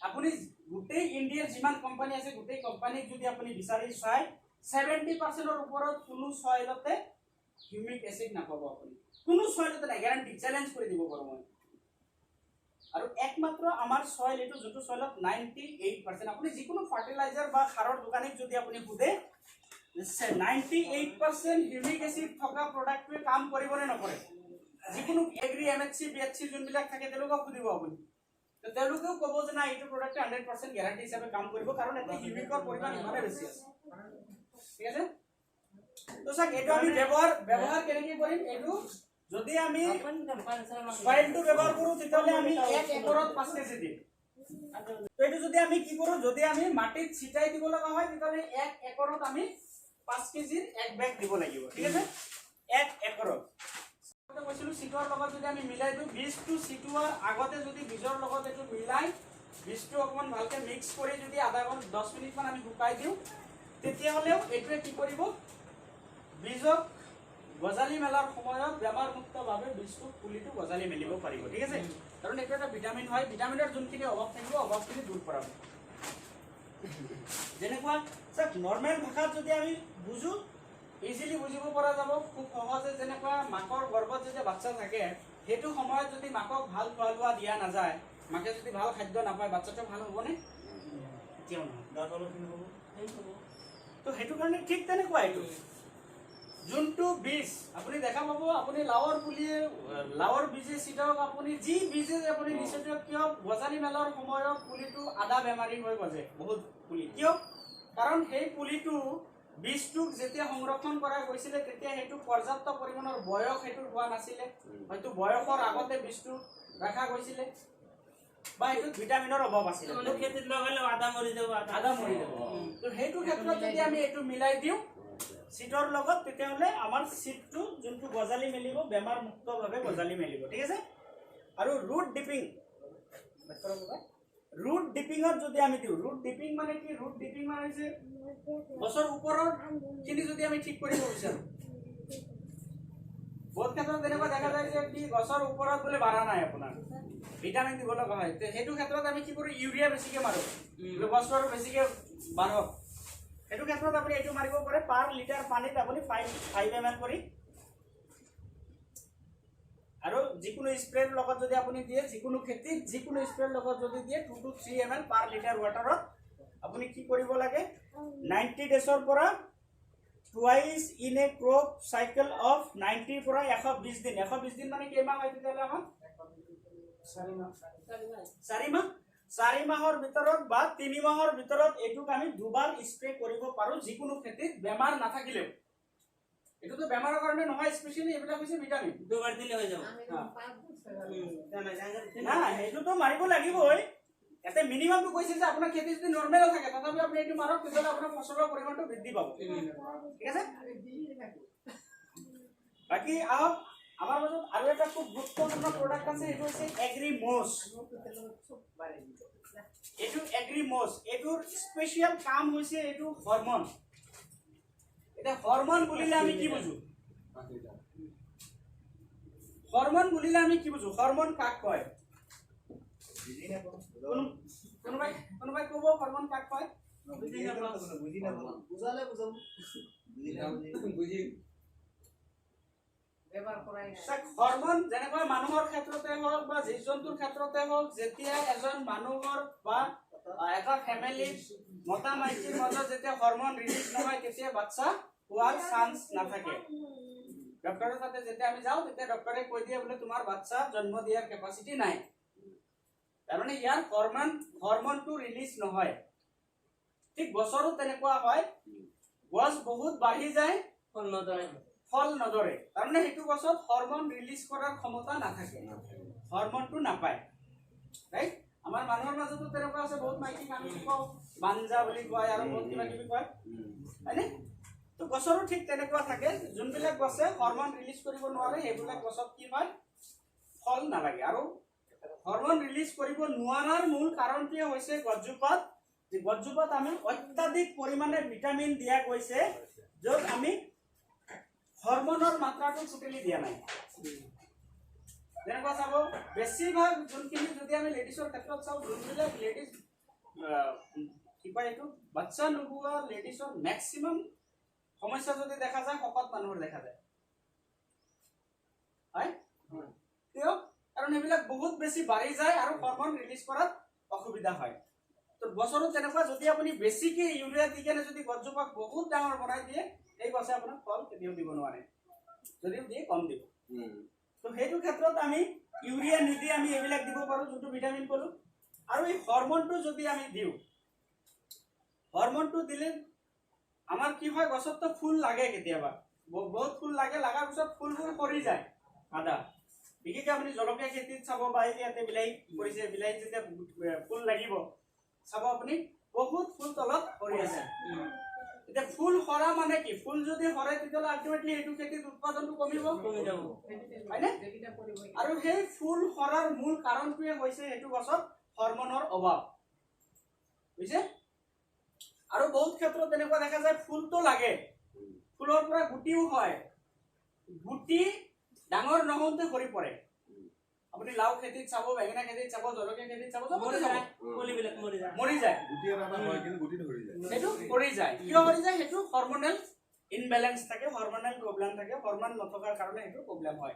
আপুনি গোটেই ইন্ডিয়াৰ যিমান কোম্পানী আছে গোটেই কোম্পানীক যদি আপুনি বিচাৰি চাই 70% ৰ ওপৰত কোনো সয়েলতে হিউমিক এসিড নাপাব আপুনি কোনো সয়েলতে নাই গ্যাৰান্টি চ্যালেঞ্জ কৰি দিব পাৰো মই আৰু একমাত্ৰ আমাৰ সয়েল এটো যোনটো সয়েলত 98% আপুনি যিকোনো ফাৰ্টিলাইজাৰ বা সাৰৰ দোকানীক যদি আপুনি খুদে 98% হিউমিক এসিড থকা প্ৰডাক্টটোৱে কাম কৰিব নে নকৰে যিকোনো এগ্ৰি এমএচসি বিএচসি যোনবিলাক থাকে তেওঁলোকক খুদিব আপুনি তো তেওঁলোকেও ক'ব যে না এইটো প্ৰডাক্ট 100% গ্যাৰান্টি হিচাপে কাম কৰিব কাৰণ এতে হিউমিকৰ পৰিমাণ ইমানে বেছি আছে ঠিক আছে তো স্যাৰ এটা আমি ব্যবহাৰ কেনেকৈ কৰিম এইটো যদি আমি সয়েলটো ব্যবহাৰ কৰো তেতিয়াহলে আমি 1 একৰত 5 কেজি দিম তো এইটো যদি আমি কি কৰো যদি আমি মাটিত ছিটাই দিব লগা হয় তেতিয়াহলে 1 একৰত আমি 5 কেজিৰ এক বেগ দিব লাগিব ঠিক আছে 1 একৰত কৈছিলো সিটোৰ লগত যদি আমি মিলাই দিওঁ বীজটো সিটোৰ আগতে যদি বীজৰ লগত এটো মিলাই বীজটো অকমান ভালকে মিক্স কৰি যদি আধা ঘণ্টা 10 মিনিট মান আমি শুকাই দিওঁ তেতিয়া হলেও এটোৱে কি কৰিব বীজক গজালি মেলাৰ সময়ত বেমাৰ মুক্তভাৱে বীজটো পুলিটো গজালি মেলিব পাৰিব ঠিক আছে কাৰণ এটো এটা ভিটামিন হয় ভিটামিনৰ যোনখিনি অভাৱ থাকিব অভাৱখিনি দূৰ কৰাব যেনেকুৱা স্যাৰ নৰমাল ভাষাত যদি আমি বুঝো ইজিলি বুঝিব পৰা যাব খুব সহজে যেনেকুৱা মাকৰ গৰ্ভত যেতিয়া বাচ্চা থাকে হেতু সময়ত যদি মাকক ভাল খোৱা দিয়া না যায় মাকে যদি ভাল খাদ্য নাপায় বাচ্চাটো ভাল হ'বনে কিয় নহয় দাঁতলখিনি হ'ব তো হেতু কাৰণে ঠিক তেনেকুৱা এইটো যোনটো বীজ আপুনি দেখা পাব আপুনি লাওৰ বীজে সিটাওক আপুনি যি বীজে আপুনি নিশ্চয় কিয় গজালি মেলাৰ সময়ত পুলিটো আধা বেমাৰী হৈ গজে বহুত পুলি কিয় কাৰণ সেই পুলিটো বীজটোক যেতিয়া সংৰক্ষণ কৰা গৈছিল তেতিয়া হেতু পৰ্যাপ্ত পৰিমাণৰ বয়স হেতু হোৱা নাছিল হয়তো বয়সৰ আগতে বীজটো ৰাখা গৈছিল বা হেতু ভিটামিনৰ অভাৱ আছিল মানে খেতিত লগালে আধা মৰি যাব তো হেতু ক্ষেত্ৰত যদি আমি এটো মিলাই দিও সিটৰ লগত তেতিয়াহলে আমাৰ সিটটো যোনটো গজালি মেলিব বেমাৰ মুক্তভাৱে গজালি মেলিব ঠিক আছে আৰু ৰুট ডিপিংত যদি আমি দিও ৰুট ডিপিং মানে কি ৰুট ডিপিং মানে যে গছৰ ওপৰৰ খিনি যদি আমি ঠিক কৰিব বিচাৰো বহুত ক্ষেত্ৰত তেনেকুৱা দেখা যায় কি গছৰ ওপৰত বোলে বাঢ়া নাই আপোনাৰ ভিটামিন দিব লগা হয় সেইটো ক্ষেত্ৰত আমি কি কৰো ইউৰিয়া বেছিকে মাৰো গছটো আৰু বেছিকে বাঢ়ক সেইটো ক্ষেত্ৰত আপুনি এইটো মাৰিব পাৰে পাৰ লিটাৰ পানীত আপুনি 5 ml কৰি আৰু যিকোনো স্প্ৰেৰ লগত যদি আপুনি দিয়ে যিকোনো খেতিত যিকোনো স্প্ৰেৰ লগত যদি দিয়ে 2 to 3 ml পাৰ লিটাৰ ৱাটাৰত আপুনি কি কৰিব লাগে 90 ডেজৰ পৰা twice in a crop cycle of 90 পৰা 120 দিন 120 দিন মানে কেইমাহ হয় তেতিয়ালে আমাৰ 4 মাহৰ ভিতৰত বা 3 মাহৰ ভিতৰত এটুক আমি দুবাৰ স্প্ৰে কৰিব পাৰো যিকোনো খেতিত বেমাৰ নাথাকিলেও এটোতো বেমাৰৰ কাৰণে নহয় স্পেশালি এবিলা হৈছে ভিটামিন দুবাৰ দিলে হৈ যাব না হেতুতো মাৰিব লাগিবই এতে মিনিমাম তো কৈছে যে আপোনাৰ খেতি যদি নৰমাল থাকে তথাপি আপুনি এটো মাৰক তেতিয়ালে আপোনাৰ ফসলৰ পৰিমাণটো বৃদ্ধি পাব ঠিক আছে বাকি আমাৰ মাজত আৰু এটা খুব গুৰুত্বপূৰ্ণ প্ৰডাক্ট আছে এটো হৈছে এগ্ৰিমোস এটোৰ স্পেশাল কাম হৈছে এটো হৰমন এটা হরমোন বলিলে আমি কি বুঝু হরমোন বলিলে আমি কি বুঝু হরমোন কাক কয় কোনবাই কব হরমোন কাক কয় বুঝালে বুঝাম বুঝি ব্যবহার কৰাই হৰমোন যেনেকৈ মানুহৰ ক্ষেত্ৰতে হওক বা জীৱ-জন্তুৰ ক্ষেত্ৰতে হওক যেতিয়া এজন মানুহৰ বা এটা ফ্যামিলিৰ মতা মাইকীৰ মাজত যেতিয়া হৰমোন ৰিলিজ নহয় তেতিয়া বাচ্চা হোৱাৰ চান্স নাথাকে ডক্টৰৰ তাতে যেতিয়া আমি যাও তেতিয়া ডক্টৰে কৈ দিয়ে বোলে তোমাৰ বাচ্চা জন্ম দিয়াৰ ক্যাপাসিটি নাই তাৰমানে ইয়াৰ হৰমনটো ৰিলিজ নহয় ঠিক বছৰো তেনেকুৱা হয় গছ বহুত বাঢ়ি যায় ফল নধৰে তাৰমানে হেতু গছত হৰমন ৰিলিজ কৰাৰ ক্ষমতা নাথাকে হৰমনটো নাপায় ৰাইট আমাৰ মানুহৰ মাজতো তেনেকুৱা আছে বহুত মাইকী আমি কওঁ বাঞ্জা বুলি কয় আৰু বহুত কিবা কিবি কয় হয়নে তো গছৰো ঠিক তেনেকুৱা থাকে যোনবিলাক গছে হৰমন ৰিলিজ কৰিব নোৱাৰে হেবিলাক গছত কি হয় ফল নালাগে আৰু হৰমন ৰিলিজ কৰিব নোৱাৰাৰ মূল কাৰণটো হৈছে গছজোপাত যে গছজোপাত আমি অত্যাধিক পৰিমাণে ভিটামিন দিয়া গৈছে য'ত আমি হৰমনৰ মাত্ৰাটো টোটেলি দিয়া নাই যেনেকুৱা চাব বেছিভাগ যোনখিনি যদি আমি লেডিছৰ ক্ষেত্ৰত চাওঁ যোনবিলাক লেডিজ কি কয় এইটো বাচ্চা নোহোৱা লেডিছৰ মেক্সিমাম সমস্যা যদি দেখা যায় শকত মানুহৰ দেখা যায় হয় কিয় কাৰণ এবিলাক বহুত বেছি বাঢ়ি যায় আৰু হৰমন ৰিলিজ কৰাত অসুবিধা হয় তো বছৰত তেনেকুৱা যদি আপুনি বেছিকে ইউৰিয়া দি কেনে যদি গছজোপাক বহুত ডাঙৰ বনাই দিয়ে এই গছে আপোনাক ফল কেতিয়াও দিব নোৱাৰে যদিও দিয়ে কম দিব তো সেইটো ক্ষেত্ৰত আমি ইউৰিয়া নিদি আমি এবিলাক দিব পাৰো যোনটো ভিটামিন কলো আৰু এই হৰমনটো যদি আমি দিও হৰমনটো দিলে আমাৰ কি হয় গছত তো ফুল লাগে কেতিয়াবা বহুত ফুল লাগে লাগাৰ পিছত ফুলবোৰ সৰি যায় আদা বিশেষকৈ আপুনি জলকীয়া খেতিত চাব বা ইয়াতে বিলাহী কৰিছে বিলাহী যেতিয়া ফুল লাগিব চাব আপুনি বহুত ফুল তলত সৰি আছে এতিয়া ফুল সৰা মানে কি ফুল যদি সৰে তেতিয়ালে আলটিমেটলি এটো খেতিত উৎপাদনটো কমি যাব হয়নে আৰু সেই ফুল সৰাৰ মূল কাৰণটোৱে হৈছে এটো গছত হৰমনৰ অভাৱ বুজিছে আৰু বহুত ক্ষেত্ৰত তেনেকুৱা দেখা যায় ফুলটো লাগে ফুলৰ পৰা গুটিও হয় গুটি ডাঙৰ নহওঁতে সৰি পৰে আপুনি লাউ খেতিত চাব বেঙেনা খেতিত চাব জলকীয়া খেতিত চাব কলিবিলাক মৰি যায় গুটি এটা হয় কিন্তু গুটি ধৰি যায় সেইটো পৰি যায় কিয় পৰি যায় সেইটো হৰমোনাল ইনবেলেন্স থাকে হৰমোনাল প্ৰবলেম থাকে হৰমোন নথকাৰ কাৰণে সেইটো প্ৰবলেম হয়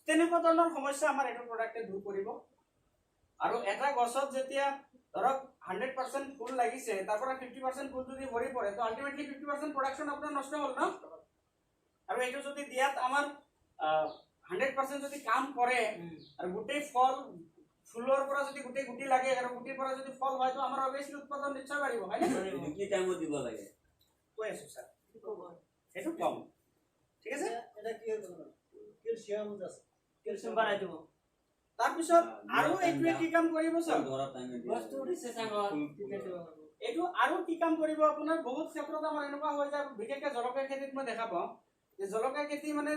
তেনেকুৱা ধৰণৰ সমস্যা আমাৰ এইটো প্ৰডাক্টে দূৰ কৰিব আৰু এটা গছত যেতিয়া ধৰক 100% ফুল লাগিছে তাৰ পৰা 50% ফুল যদি সৰি পৰে তো আলটিমেটলি 50% প্ৰডাকশন আপোনাৰ নষ্ট হ'ল না আৰু এইটো যদি দিয়াত আমাৰ 100% যদি কাম কৰে আৰু গুটেই ফল ফুলৰ পৰা যদি গুটেই গুটি লাগে আৰু গুটিৰ পৰা যদি ফল হয় তো আমাৰ অবভিয়াসলি উৎপাদন নিশ্চয় বাঢ়িব হয়নে কি টাইমত দিব লাগে কৈ আছো স্যাৰ সেইটো কম ঠিক আছে এটা কি ক্যালসিয়াম আছে ক্যালসিয়াম বাঢ়াই দিব তাৰ পিছত আৰু এইটোৱে কি কাম কৰিব স্যাৰ বস্তু দিছে সাগৰ এইটো আৰু কি কাম কৰিব আপোনাৰ বহুত ক্ষেত্ৰত আমাৰ এনেকুৱা হৈ যায় বিশেষকৈ জলকীয়া খেতিত মই দেখা পাওঁ যে জলকীয়া খেতি মানে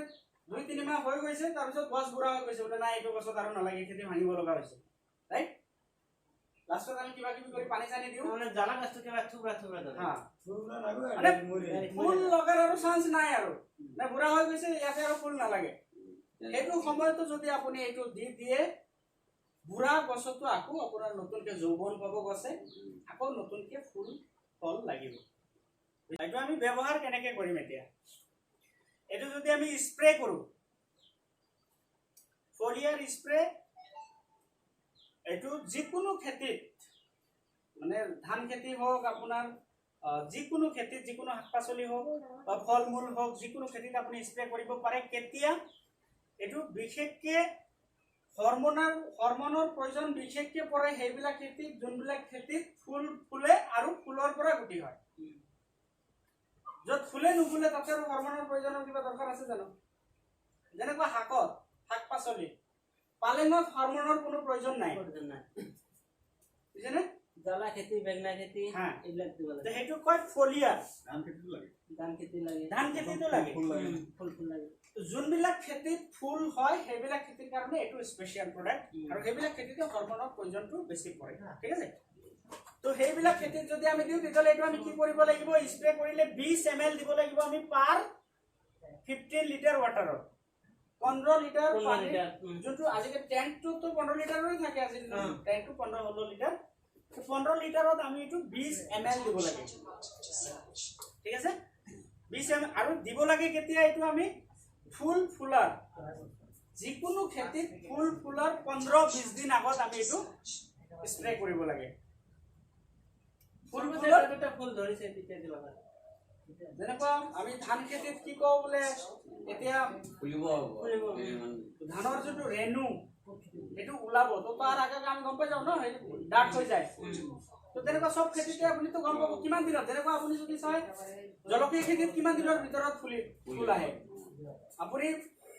2-3 মাহ হৈ গৈছে তাৰ পিছত গছ বুঢ়া হৈ গৈছে বোলে নাই এইটো গছত আৰু নালাগে খেতি ভাঙিব লগা হৈছে ৰাইট লাষ্টত আমি কিবা কিবি কৰি পানী চানি দিও মানে জালা গছটো কিবা থুবৰা ধৰে হা ফুল লগাৰ আৰু চান্স নাই আৰু না বুঢ়া হৈ গৈছে ইয়াতে আৰু ফুল নালাগে সেইটো সময়তো যদি আপুনি এইটো দি দিয়ে বুঢ়া গছতো আকৌ আপোনাৰ নতুনকে যৌৱন পাব গছে আকৌ নতুনকে ফুল ফল লাগিব এইটো আমি ব্যৱহাৰ কেনেকৈ কৰিম এতিয়া এইটো যদি আমি স্প্ৰে কৰো ফলিয়াৰ স্প্ৰে এইটো যিকোনো খেতিত মানে ধান খেতি হোক আপোনাৰ যিকোনো খেতিত যিকোনো শাক-পাচলি হোক বা ফল মূল হোক যিকোনো খেতিত আপুনি স্প্ৰে কৰিব পাৰে কেতিয়া এইটো বিশেষকে হৰমনৰ প্ৰয়োজন বিশেষকে পৰে সেইবিলাক খেতিত যোনবিলাক খেতিত ফুল ফুলে আৰু ফুলৰ পৰা গুটি হয় য'ত ফুলে নুফুলে তাতে আৰু হৰমনৰ প্ৰয়োজনৰ কিবা দৰকাৰ আছে জানো যেনেকুৱা শাকত শাক-পাচলি পালেঙত হৰমনৰ কোনো প্ৰয়োজন নাই বুজিছেনে জ্বালা খেতি বেঙেনা খেতি এইবিলাক দিব লাগে সেইটো কয় ফলিয়াৰ ধান খেতিটো লাগে ফুল লাগে যোনবিলাক খেতিত ফুল হয় সেইবিলাক খেতিৰ কাৰণে এইটো স্পেচিয়েল প্ৰডাক্ট আৰু সেইবিলাক খেতিতে হৰমনৰ প্ৰয়োজনটো বেছি পৰে ঠিক আছে তো সেইবিলাক খেতিত যদি আমি দিওঁ তেতিয়াহ'লে এইটো আমি কি কৰিব লাগিব স্প্ৰে কৰিলে 20 ml দিব লাগিব আমি পাৰ 15 লিটাৰ ৱাটাৰত 15 লিটাৰ যোনটো আজিকালি টেংকটো 15 লিটাৰৰে থাকে আজি টেংকটো 15 লিটাৰ 15 লিটাৰত আমি এইটো 20 ml দিব লাগে ঠিক আছে 20 ml আৰু দিব লাগে কেতিয়া এইটো আমি ফুল ফুলাৰ যিকোনো খেতিত ফুল ফুলাৰ 15-20 দিন আগত আমি এইটো স্প্ৰে কৰিব লাগে ফুল ফুলাৰ এটা ফুল ধৰিছে তেতিয়া দিব লাগে যেনেকুৱা আমি ধান খেতিত কি কওঁ বোলে এতিয়া ফুলিব ধানৰ যোনটো ৰেণু এইটো ওলাব তো তাৰ আগে আমি গম পাই যাওঁ ন ডাৰ্ক হৈ যায় তো তেনেকুৱা সব খেতিতে আপুনি তো গম পাব কিমান দিনত যেনেকুৱা আপুনি যদি চাই জলকীয়া খেতিত কিমান দিনৰ ভিতৰত ফুল আহে আপুনি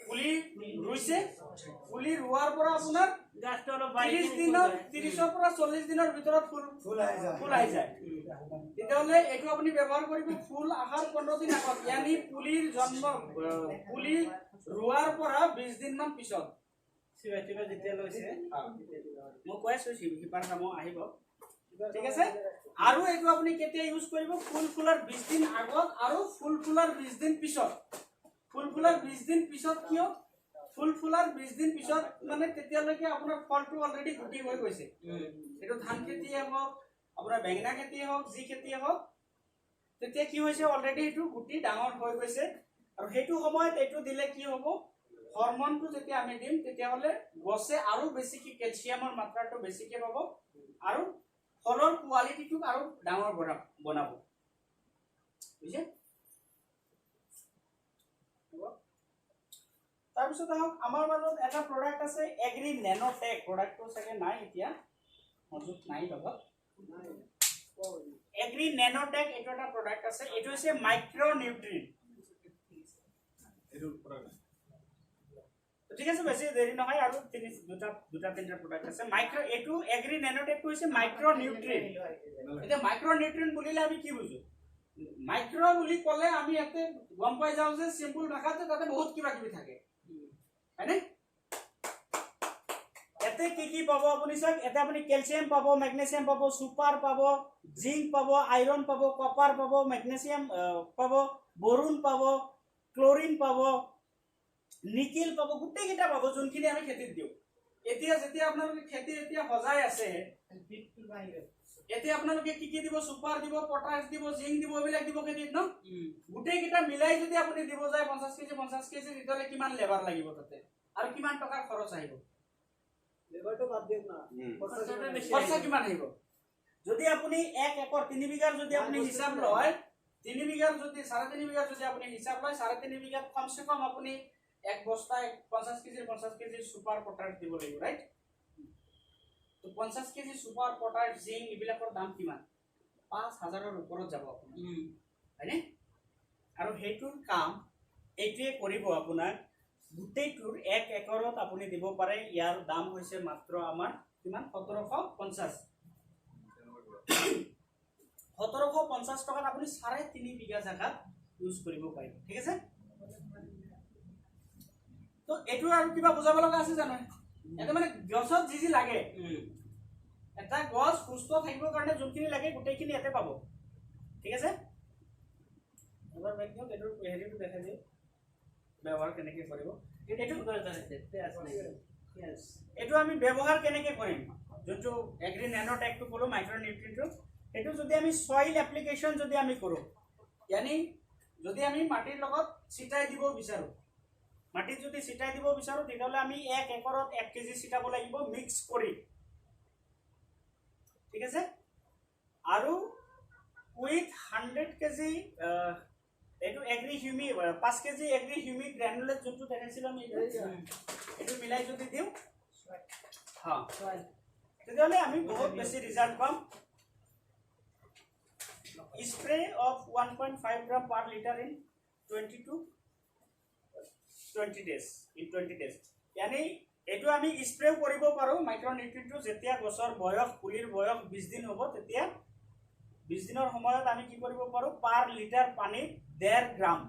পুলি ৰুইছে পুলি ৰোৱাৰ পৰা আপোনাৰ 30 দিনৰ 30 পৰা 40 দিনৰ ভিতৰত ফুল আহি যায় তেতিয়াহ'লে এইটো আপুনি ব্যৱহাৰ কৰিব ফুল আহাৰ 15 দিন আগত ইয়ানি পুলিৰ জন্ম পুলি ৰোৱাৰ পৰা 20 দিন মান পিছত সিবাতিবা যেতিয়া লৈছে মই কৈ আছো সিপাৰ কাম আহিব ঠিক আছে আৰু এইটো আপুনি কেতিয়া ইউজ কৰিব ফুল ফুলাৰ 20 দিন আগত আৰু ফুল ফুলাৰ 20 দিন পিছত ফুল ফুলাৰ 20 দিন পিছত কিয় ফুল ফুলাৰ 20 দিন পিছত মানে তেতিয়ালৈকে আপোনাৰ ফলটো অলৰেডি গুটি হৈ গৈছে এইটো ধান খেতিয়ে হওক আপোনাৰ বেঙেনা খেতিয়ে হওক যি খেতিয়ে হওক তেতিয়া কি হৈছে অলৰেডি এইটো গুটি ডাঙৰ হৈ গৈছে আৰু সেইটো সময়ত এইটো দিলে কি হ'ব হৰমনটো যেতিয়া আমি দিম তেতিয়াহ'লে গছে আৰু বেছিকৈ কেলছিয়ামৰ মাত্ৰাটো বেছিকৈ পাব আৰু ফলৰ কোৱালিটিটো আৰু ডাঙৰ বনাব বুজিছে তাৰপিছত আহক আমাৰ মাজত এটা প্ৰডাক্ট আছে এগ্ৰি নেনোটেক প্ৰডাক্টটো চাগে নাই এতিয়া মজুত নাই লগত এগ্ৰি নেনোটেক এইটো এটা প্ৰডাক্ট আছে এইটো হৈছে মাইক্ৰ নিউট্ৰিয়েন্ট এইটো প্ৰডাক্ট ঠিক আছে বেছি দেৰি নহয় আৰু দুটা তিনটা প্ৰডাক্ট আছে মাইক্ৰ এইটো এগ্ৰি নেনোটেকটো হৈছে মাইক্ৰ নিউট্ৰিয়েন্ট এতিয়া মাইক্ৰ নিউট্ৰিয়েন্ট বুলিলে আমি কি বুজো মাইক্ৰ বুলি ক'লে আমি ইয়াতে গম পাই যাওঁ যে সিম্পল ভাষাতে তাতে বহুত কিবা কিবি থাকে হয়নে এতে কি পাব আপুনি চাওক এতে আপুনি ক্যালসিয়াম পাব ম্যাগনেসিয়াম পাব সুপাৰ পাব জিংক পাব আইৰন পাব কপাৰ পাব ম্যাগনেসিয়াম পাব বৰুণ পাব ক্লোৰিন পাব নিকেল পাব গুটেইকেইটা পাব যোনখিনি আমি খেতিত দিওঁ এতিয়া যেতিয়া আপোনালোকে খেতি এতিয়া সজাই আছে এতিয়া আপোনালোকে কি দিব সুপাৰ দিব পটাছ দিব জিংক দিব এইবিলাক দিব খেতিত ন গুটেইকেইটা মিলাই যদি আপুনি দিব যায় 50 কেজি তেতিয়াহ'লে কিমান লেবাৰ লাগিব তাতে আৰু কিমান টকাৰ খৰচ আহিব লেবাৰটো বাদ দিয়ক না খৰচা কিমান আহিব যদি আপুনি 1 একৰ 3 বিঘাৰ যদি আপুনি হিসাব লয় 3 বিঘাৰ যদি 3.5 বিঘাৰ যদি আপুনি হিসাব লয় 3.5 বিঘাত কমসে কম আপুনি এক বস্তায় 50 কেজি সুপাৰ পটাছ দিব লাগিব ৰাইট তো 50 কেজি সুপাৰ পটাছ জিংক এইবিলাকৰ দাম কিমান 5000ৰ ওপৰত যাব আপোনাৰ হয়নে আৰু হেইটোৰ কাম এইটোৱে কৰিব আপোনাৰ গুটেইটোৰ 1 একৰত আপুনি দিব পাৰে ইয়াৰ দাম হৈছে মাত্ৰ আমাৰ কিমান 1750 টকাত আপুনি 3.5 বিঘা জাগাত ইউজ কৰিব পাৰিব ঠিক আছে তো এটো আৰু কিবা বুজাব লগা আছে জানো এটা মানে গছত যি লাগে এটা গছ সুস্থ থাকিবৰ কাৰণে যোনখিনি লাগে গোটেইখিনি ইয়াতে পাব ঠিক আছে এবাৰ বেক দিও এটো হেৰিটো দেখাই দিও ব্যৱহাৰ কেনেকৈ কৰিব এইটো আমি ব্যৱহাৰ কেনেকৈ কৰিম যোনটো এগ্ৰি নেনো টেকটো ক'লো মাইক্ৰনিউট্ৰিয়েণ্টটো এইটো যদি আমি সয়েল এপ্লিকেশন যদি আমি কৰোঁ यानी যদি আমি মাটিৰ লগত ছিটাই দিব বিচাৰো মাটিত যদি ছিটাই দিব বিচাৰো তেতিয়াহলে আমি 1 একৰত 1 কেজি ছিটাব লাগিব মিক্স কৰি ঠিক আছে আৰু উইথ 100 কেজি এটো এগ্ৰি হিউমি 5 কেজি এগ্ৰি হিউমি গ্ৰানুলেট যোনটো দেখাইছিল আমি এটো মিলাই যদি দিও হ্যাঁ তেতিয়াহলে আমি বহুত বেছি ৰিজাল্ট পাম spray of 1.5 gram per liter in 20 to 20 days in 20 days यानी এটো আমি স্প্রে কৰিব পাৰো মাইক্ৰনিউট্ৰিয়েণ্টটো যেতিয়া গছৰ বয়স পুলিৰ বয়স 20 দিন হ'ব তেতিয়া 20 দিনৰ সময়ত আমি কি কৰিব পাৰো পাৰ লিটাৰ পানীত 1.5 গ্ৰাম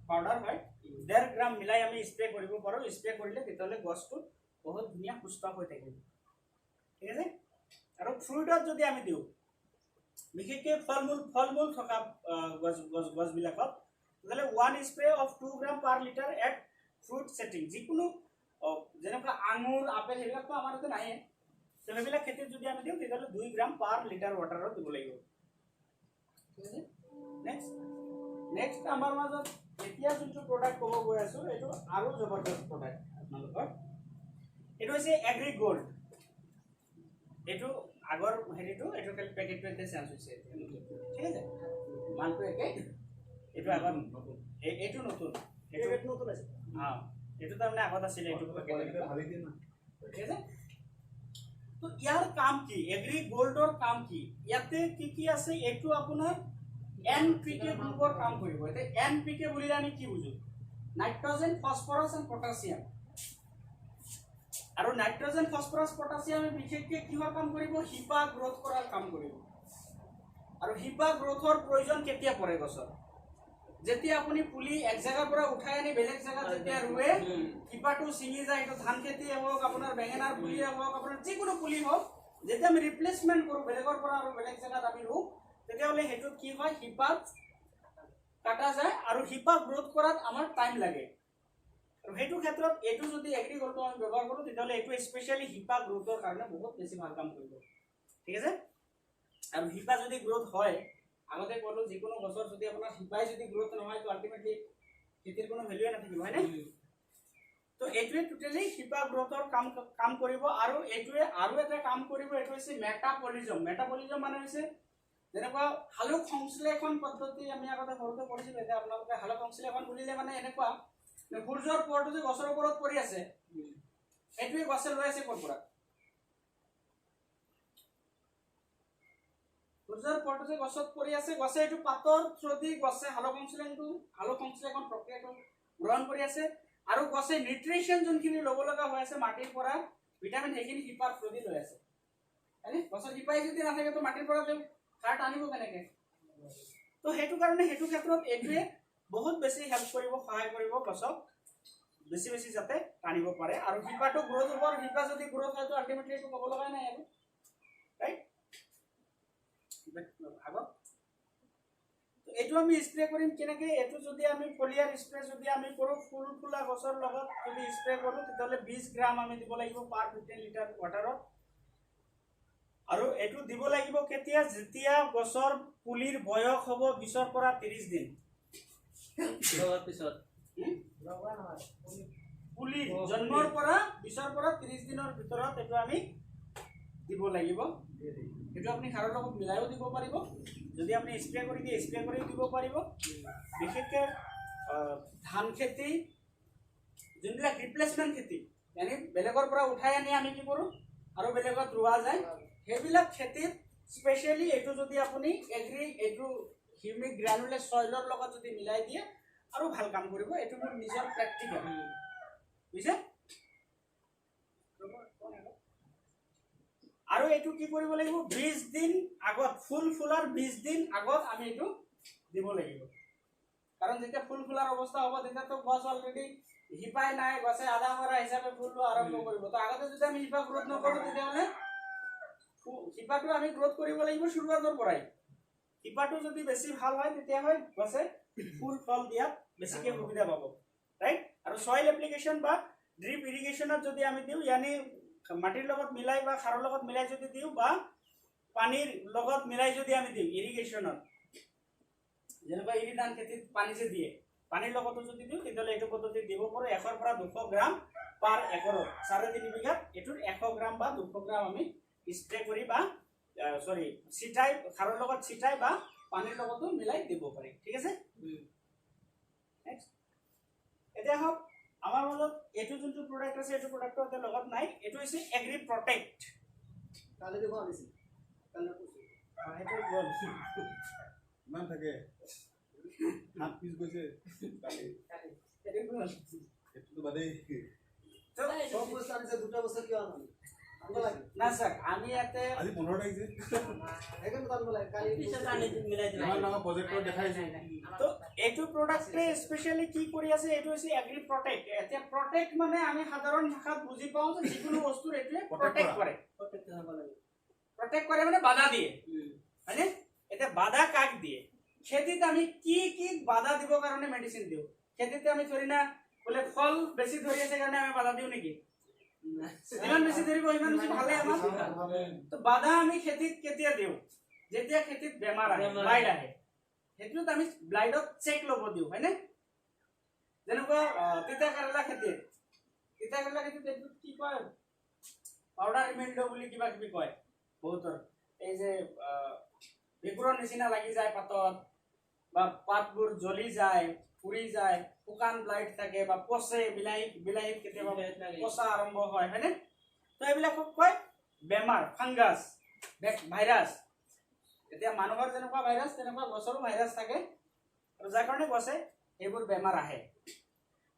পাউডাৰ হয় 1.5 গ্ৰাম মিলাই আমি স্প্ৰে কৰিব পাৰো স্প্ৰে কৰিলে তেতিয়ালে গছটো বহুত ধুনীয়া পুষ্প হৈ থাকিব ঠিক আছে আৰু ফ্ৰুটত যদি আমি দিও বিশেষকে ফলমূল থকা গছ বিলাকত তাহলে 1 spray of 2 gram per litre at fruit setting যিকোনো যেনেকা আঙুর আপেল হেবিলাক তো আমাৰ এতে নাই তেবিলাক খেতিত যদি আমি দিও তেতিয়ালে 2 গ্ৰাম পাৰ লিটাৰ ওয়াটাৰত দিব লাগিব ঠিক আছে নেক্সট আমাৰ মাজত এতিয়া যোনটো প্ৰডাক্ট ক'ব গৈ আছো এটো আৰু জবৰদস্ত প্ৰডাক্ট আপোনালোকৰ এটো হৈছে এগ্ৰি গোল্ড এটো আগৰ হেৰিটো এটো খালি পেকেটটো এতে চেঞ্জ হৈছে ঠিক আছে মালটো একে এটো আগৰ নতুন এটো নতুন এটো নতুন আছে হ্যাঁ এটো তাৰমানে আগত আছিল এটো পেকেট ভালি দিন ঠিক আছে তো ইয়াৰ কাম কি এগ্ৰি গোল্ডৰ কাম কি ইয়াতে কি আছে এটো আপোনাৰ এনপিকে গ্ৰুপৰ কাম কৰিব এতে এনপিকে বুলিলে আমি কি বুজো নাইট্ৰজেন ফসফৰাছ এণ্ড পটাছিয়াম আৰু নাইট্ৰজেন ফসফৰাছ পটাছিয়াম বিশেষকৈ কিহৰ কাম কৰিব হিপা গ্ৰোথ কৰাৰ কাম কৰিব আৰু হিপা গ্ৰোথৰ প্ৰয়োজন কেতিয়া পৰে গছৰ যেতিয়া আপুনি পুলি এক জায়গাৰ পৰা উঠাই আনি বেলেগ জায়গাত যেতিয়া ৰুৱে হিপাটো ছিঙি যায় এটা ধান খেতি হওক আপোনাৰ বেঙেনাৰ পুলি হওক আপোনাৰ যিকোনো পুলি হওক যেতিয়া আমি ৰিপ্লেসমেন্ট কৰো বেলেগৰ পৰা আৰু বেলেগ জায়গাত আমি ৰু তেতিয়াহলে হেতু কি হয় হিপা কাটা যায় আৰু হিপা গ্ৰোথ কৰাত আমাৰ টাইম লাগে আৰু হেতু ক্ষেত্ৰত এটো যদি এগ্ৰিকালচাৰ আমি ব্যৱহাৰ কৰো তেতিয়াহলে এটো স্পেশালি হিপা গ্ৰোথৰ কাৰণে বহুত বেছি ভাল কাম কৰিব ঠিক আছে আৰু হিপা যদি গ্ৰোথ হয় আগতে ক'লো যিকোনো গছৰ যদি আপোনাৰ হিপাই যদি গ্ৰোথ নহয় তো আলটিমেটলি খেতিৰ কোনো ভ্যালুৱে নাথাকিব হয় না তো এটোৱে টোটালি হিপা গ্ৰোথৰ কাম কৰিব আৰু এটোৱে আৰু এটা কাম কৰিব এটো হৈছে মেটাবলিজম মানে হৈছে যেনেকুৱা হালক সংশ্লেষণ পদ্ধতি আমি আগতে সৰুতে পঢ়িছিলো এটা আপোনালোকে হালক সংশ্লেষণ বুলিলে মানে এনেকুৱা সূৰ্যৰ পোহৰটো যে গছৰ ওপৰত পৰি আছে এটোৱে গছে লৈ আছে ক'ৰ পৰা সূৰ্যৰ পোহৰটো যে গছত পৰি আছে গছে এটো পাতৰ থ্ৰুদি গছে হালক সংশ্লেষণ প্ৰক্ৰিয়াটো গ্ৰহণ কৰি আছে আৰু গছে নিউট্ৰিশন যোনখিনি ল'ব লগা হৈ আছে মাটিৰ পৰা ভিটামিন সেইখিনি হিপাৰ থ্ৰুদি লৈ আছে মানে গছৰ হিপাই যদি নাথাকে তো মাটিৰ পৰা যে সাৰ টানিব কেনেকে তো হেতু কাৰণে হেতু ক্ষেত্ৰত এটোৱে বহুত বেছি হেল্প কৰিব সহায় কৰিব গছক বেছি যাতে টানিব পাৰে আৰু হিপাটো গ্ৰোথ হ'ব হিপা যদি গ্ৰোথ হয় তো আলটিমেটলি তো ক'ব লগা নাই আৰু ৰাইট আগত তো এটো আমি স্প্ৰে কৰিম কেনেকে এটো যদি আমি ফলিয়াৰ স্প্ৰে যদি আমি কৰো ফুলা গছৰ লগত যদি স্প্ৰে কৰো তেতিয়ালে 20 গ্ৰাম আমি দিব লাগিব পাৰ 15 লিটাৰ ওয়াটাৰত আৰু এটো দিব লাগিব কেতিয়া যেতিয়া গছৰ পুলিৰ বয়স হ'ব 20 ৰ পৰা 30 দিন লগৰ পিছত লগা নহয় পুলি জন্মৰ পৰা 20 ৰ পৰা 30 দিনৰ ভিতৰত এটো আমি দিব লাগিব এটো আপুনি সাৰৰ লগত মিলাইও দিব পাৰিব যদি আপুনি স্প্ৰে কৰি দিয়ে স্প্ৰে কৰি দিব পাৰিব বিশেষকৈ ধান খেতি যোনবিলাক ৰিপ্লেসমেন্ট খেতি মানে বেলেগৰ পৰা উঠাই আনি আমি কি কৰো আৰু বেলেগত ৰুৱা যায় হেবিলাক খেতিত স্পেশালি এটো যদি আপুনি এটো হিউমিক গ্ৰানুলেট সয়েলৰ লগত যদি মিলাই দিয়ে আৰু ভাল কাম কৰিব এটো মোৰ নিজৰ প্ৰ্যাকটিকেল বুঝছে আৰু এটো কি কৰিব লাগিব 20 দিন আগত ফুলাৰ 20 দিন আগত আমি এটো দিব লাগিব কাৰণ যেতিয়া ফুলাৰ অৱস্থা হ'ব তেতিয়া তো গছ অলৰেডি হিপাই নাই গছে আধা মৰা হিচাপে ফুল আৰম্ভ কৰিব তো আগতে যদি আমি হিপা গ্ৰোথ নকৰো তেতিয়াহলে হিপাটো আমি গ্ৰোথ কৰিব লাগিব শুৰুৱাতৰ পৰাই হিপাটো যদি বেছি ভাল হয় তেতিয়া হয় গছে ফুল ফল দিয়াত বেছিকে সুবিধা পাব ৰাইট আৰু সয়েল এপ্লিকেশন বা ড্ৰিপ ইৰিগেশনত যদি আমি দিও ইয়ানি মাটিৰ লগত মিলাই বা খাৰৰ লগত মিলাই যদি দিও বা পানীৰ লগত মিলাই যদি আমি দিও ইৰিগেশনত যেনেকৈ ইৰি ধান খেতিত পানী যে দিয়ে পানীৰ লগতো যদি দিও তেতিয়াহ'লে এইটো পদ্ধতি দিব পাৰো 1 ৰ পৰা 200 গ্ৰাম পাৰ একৰত 3.5 বিঘাত এটোৰ 100 গ্ৰাম বা 200 গ্ৰাম আমি স্প্ৰে কৰি বা সৰি সিটাই খাৰৰ লগত সিটাই বা পানীৰ লগতো মিলাই দিব পাৰি ঠিক আছে নেক্সট এতিয়া হক আমাৰ মাজত এটো যোনটো প্ৰডাক্ট আছে এটো প্ৰডাক্টৰ লগত নাই এটো হৈছে এগ্ৰি প্ৰটেক্ট কালি দিব আনিছিল কালি কৈছো এটো গল মান থাকে হাত পিস গৈছে কালি এটো গল এটো বাদে তো সব বস্তু আনিছে দুটা বছৰ কিয় আনলি না স্যাৰ আমি এতে আজি 15 তাৰিখ যে একদম তাল বলে কালি পিছত আনি মিলাই দিলা না প্ৰজেক্টৰ দেখাইছো তো এটো প্ৰডাক্টে স্পেশালি কি কৰি আছে এটো হৈছে এগ্ৰি প্ৰটেক্ট এতে প্ৰটেক্ট মানে আমি সাধাৰণ ভাষাত বুজি পাওঁ যে যিকোনো বস্তুৰ এটোৱে প্ৰটেক্ট কৰে প্ৰটেক্ট কৰে মানে বাধা দিয়ে মানে এতে বাধা কাক দিয়ে খেতিত আমি কি কি বাধা দিব কাৰণে মেডিসিন দিও খেতিতে আমি ধৰি না বলে ফল বেছি ধৰি আছে কাৰণে আমি বাধা দিও নেকি ইমান বেছি ধৰিব ইমান বেছি ভালে আমাৰ তো বাধা আমি খেতিত কেতিয়া দিও যেতিয়া খেতিত বেমাৰ আহে ব্লাইট আহে হেতুত আমি ব্লাইটত চেক লব দিও হয়নে যেনেকুৱা তিতা কেৰেলা খেতিত কি কয় পাউডাৰ ৰিমেন্ড বুলি কিবা কিবি কয় বহুতৰ এই যে বেকুৰৰ নিচিনা লাগি যায় পাতত বা পাতবোৰ জ্বলি যায় পুৰি যায় শুকান ব্লাইট থাকে বা পচে বিলাহী কেতিয়াবা পচা আৰম্ভ হয় হয়নে তো এইবিলাক কয় বেমাৰ ফাংগাছ ভাইৰাছ এতিয়া মানুহৰ যেনেকুৱা ভাইৰাছ তেনেকুৱা গছৰো ভাইৰাছ থাকে আৰু যাৰ কাৰণে গছে এইবোৰ বেমাৰ আহে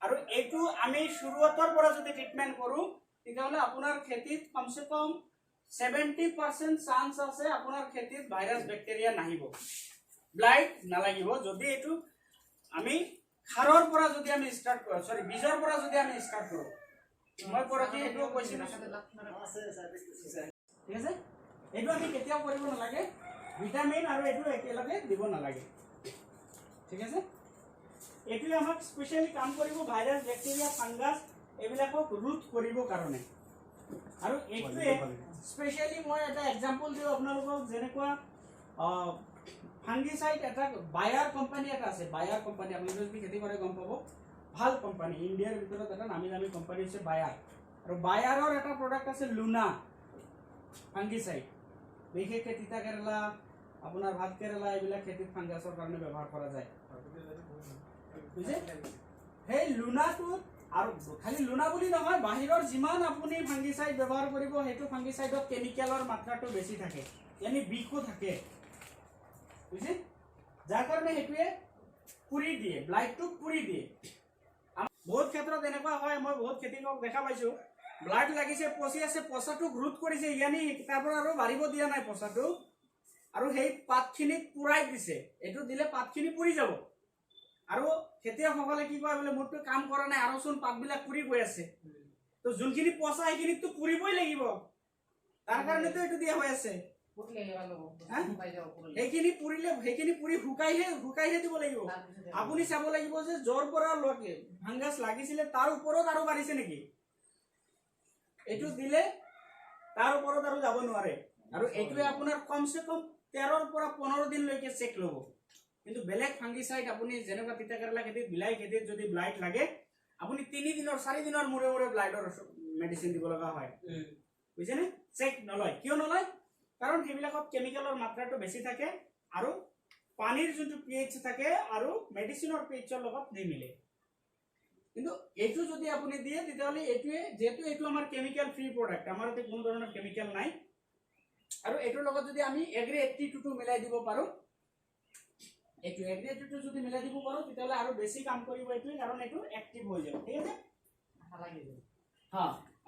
আৰু এইটো আমি শুৰুৱাতৰ পৰা যদি ট্ৰিটমেন্ট কৰো তেতিয়াহ'লে আপোনাৰ খেতিত কমসে কম 70% চান্স আছে আপোনাৰ খেতিত ভাইৰাছ ব্যাকটেৰিয়া নাহিব ব্লাইট নালাগিব যদি এইটো আমি খাৰৰ পৰা যদি আমি স্টাৰ্ট কৰো সৰি বীজৰ পৰা যদি আমি স্টাৰ্ট কৰো মই পৰকি এটো কৈছিল ঠিক আছে এটো আমি কেতিয়াও কৰিব নালাগে ভিটামিন আৰু এটো একেলগে দিব নালাগে ঠিক আছে এটো আমাক স্পেশালি কাম কৰিব ভাইৰাছ ব্যাকটেৰিয়া ফাংগাছ এবিলাকক ৰোধ কৰিব কাৰণে আৰু এটোৱে স্পেশালি মই এটা এক্সাম্পল দিও আপোনালোকক যেনেকুৱা ফাংগিসাইড এটা বায়াৰ কোম্পানী এটা আছে বায়াৰ কোম্পানী আপোনালোকে যদি খেতি কৰে গম পাব ভাল কোম্পানী ইন্ডিয়াৰ ভিতৰত এটা নামি দামী কোম্পানী আছে বায়াৰ আৰু বায়াৰৰ এটা প্ৰডাক্ট আছে লুনা ফাংগিসাইড বিশেষকৈ তিতা কেৰেলা আপোনাৰ ভাত কেৰেলা এইবিলাক খেতিত ফাংগাছৰ কাৰণে ব্যৱহাৰ কৰা যায় বুজিছে সেই লুনাটো আৰু খালি লুনা বুলি নহয় বাহিৰৰ যিমান আপুনি ফাংগিসাইড ব্যৱহাৰ কৰিব হেতু ফাংগিসাইডত কেমিক্যালৰ মাত্ৰাটো বেছি থাকে यानी বিখো থাকে বুঝি যাৰ কাৰণে হেতুৱে পুৰি দিয়ে ব্লাইটটো পুৰি দিয়ে বহুত ক্ষেত্ৰত এনেকুৱা হয় মই বহুত খেতিকক দেখা পাইছো ব্লাইট লাগিছে পচি আছে পচাটো গ্ৰোথ কৰিছে ইয়ানি তাৰ পৰা আৰু বাঢ়িব দিয়া নাই পচাটো আৰু সেই পাতখিনি পুৰাই দিছে এটো দিলে পাতখিনি পুৰি যাব আৰু খেতিয়কসকলে কি কয় বলে মোৰটো কাম কৰা নাই আৰু চোন পাতবিলাক পুৰি গৈ আছে তো যোনখিনি পচা সেইখিনিতো পুৰিবই লাগিব তাৰ কাৰণে তো এটো দিয়া হৈ আছে সেইখিনি পুৰি শুকাইহে দিব লাগিব আপুনি চাব লাগিব যে জৰ পৰা লকে ফাংগাছ লাগিছিলে তাৰ ওপৰত আৰু বাঢ়িছে নেকি এটো দিলে তাৰ ওপৰত আৰু যাব নোৱাৰে আৰু এটোৱে আপোনাৰ কমসে কম 13 ৰ পৰা 15 দিন লৈকে চেক লব কিন্তু বেলেগ ফাংগিসাইড আপুনি যেনেকুৱা তিতা কেৰেলা খেতিত বিলাহী খেতিত যদি ব্লাইট লাগে আপুনি 3 দিনৰ 4 দিনৰ মূৰে মূৰে ব্লাইটৰ মেডিসিন দিব লগা হয় বুজিছেনে চেক নলয় কিয় নলয় কাৰণ হেবিলাকত কেমিক্যালৰ মাত্ৰাটো বেছি থাকে আৰু পানীৰ যোনটো pH থাকে আৰু মেডিসিনৰ pHৰ লগত নিমিলে কিন্তু এটো যদি আপুনি দিয়ে তেতিয়াহলে এটোৱে যেটো এটো আমাৰ কেমিক্যাল ফ্ৰী প্ৰডাক্ট আমাৰ এতে কোনো ধৰণৰ কেমিক্যাল নাই আৰু এটোৰ লগত যদি আমি এগ্ৰি 82 মিলাই দিব পাৰো এটো এগ্ৰি 82 যদি মিলাই দিব পাৰো তেতিয়াহলে আৰু বেছি কাম কৰিব এটো কাৰণ এটো এক্টিভ হৈ যাব ঠিক আছে আঠা লাগি যাব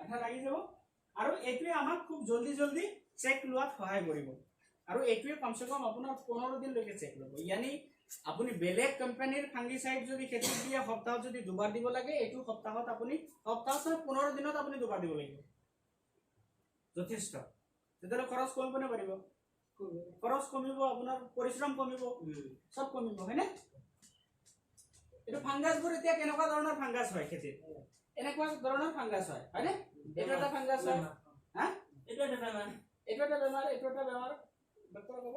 আঠা লাগি যাব আৰু এটোৱে আমাক খুব জলদি চেক লোৱাত সহায় কৰিব আৰু এটোৱে কমসে কম আপোনাৰ 15 দিন লৈকে চেক লব यानी আপুনি বেলেগ কোম্পানীৰ ফাংগিসাইড যদি খেতি দিয়ে সপ্তাহত যদি দুবাৰ দিব লাগে এটো সপ্তাহত আপুনি সপ্তাহত 15 দিনত আপুনি দুবাৰ দিব লাগিব যথেষ্ট তেতিয়ালে খৰচ কম পনে পাৰিব খৰচ কমিব আপোনাৰ পৰিশ্ৰম কমিব সব কমিব হয়নে এইটো ফাংগাছবোৰ এতিয়া কেনেকুৱা ধৰণৰ ফাংগাছ হয় খেতিত এনেকুৱা ধৰণৰ ফাংগাছ হয় হয়নে এইটো এটা ফাংগাছ হয় হা এইটো এটা বেমাৰ এইটো এটা বেমাৰ ডক্টৰ ক'ব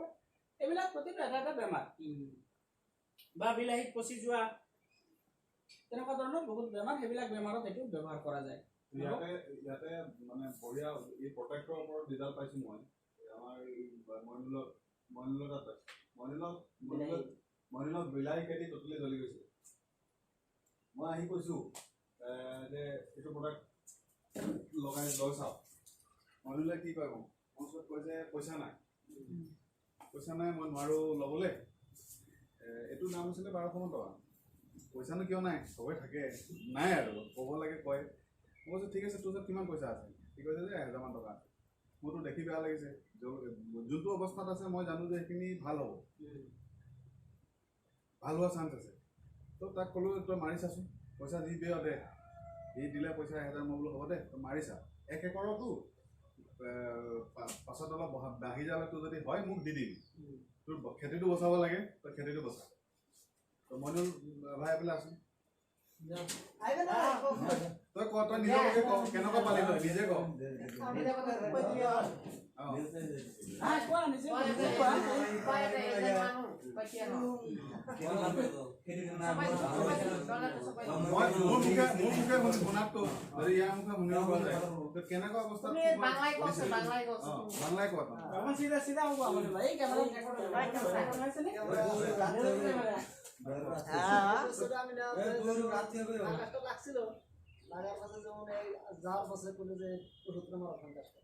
এইবিলাক প্ৰতিটো এটা এটা বেমাৰ বা বিলাহীত পচি যোৱা তেনেকুৱা ধৰণৰ বহুত বেমাৰ সেইবিলাক বেমাৰত এইটো ব্যৱহাৰ কৰা যায় ইয়াতে মানে বঢ়িয়া এই প্ৰটেক্টৰ ওপৰত ৰিজাল্ট পাইছো মই আমাৰ মনিলত বিলাহী খেতি টটেলি জ্বলি গৈছে মই আহি কৈছো যে এইটো প্ৰডাক্ট লগাই লৈ চাওক মনিলে কি কয় মোৰ ওচৰত কৈছে পইচা নাই মই নোৱাৰো ল'বলৈ এইটো দাম আছিলে 1200 টকা পইচানো কিয় নাই সবে থাকে নাই আৰু ক'ব লাগে কয় মই কৈছোঁ ঠিক আছে তোৰ ওচৰত কিমান পইচা আছে সি কৈছে যে 1000 মান টকা মোৰতো দেখি বেয়া লাগিছে যোনটো অৱস্থাত আছে মই জানো যে সেইখিনি ভাল হ'ব ভাল হোৱা চান্স আছে তো তাক ক'লোঁ তই মাৰি চাচোন পইচা দি দে সি দিলে পইচা 1000 মই বোলো হ'ব দে তই মাৰি চা 1 একৰতো পাছত অলপ বাঢ়ি যালে তোৰ যদি হয় মোক দি দিবি তোৰ খেতিটো বচাব লাগে তই খেতিটো বচা তো মইনো ভাই পেলাই আছো তই ক তই নিজে ক কেনেকুৱা পালি তই নিজে ক কেনেকুৱা অৱস্থাত বাংলাই কোৱা যাওয়ার পাশে কোনো যে ওষুধটা মারা ফাঙ্গাসটা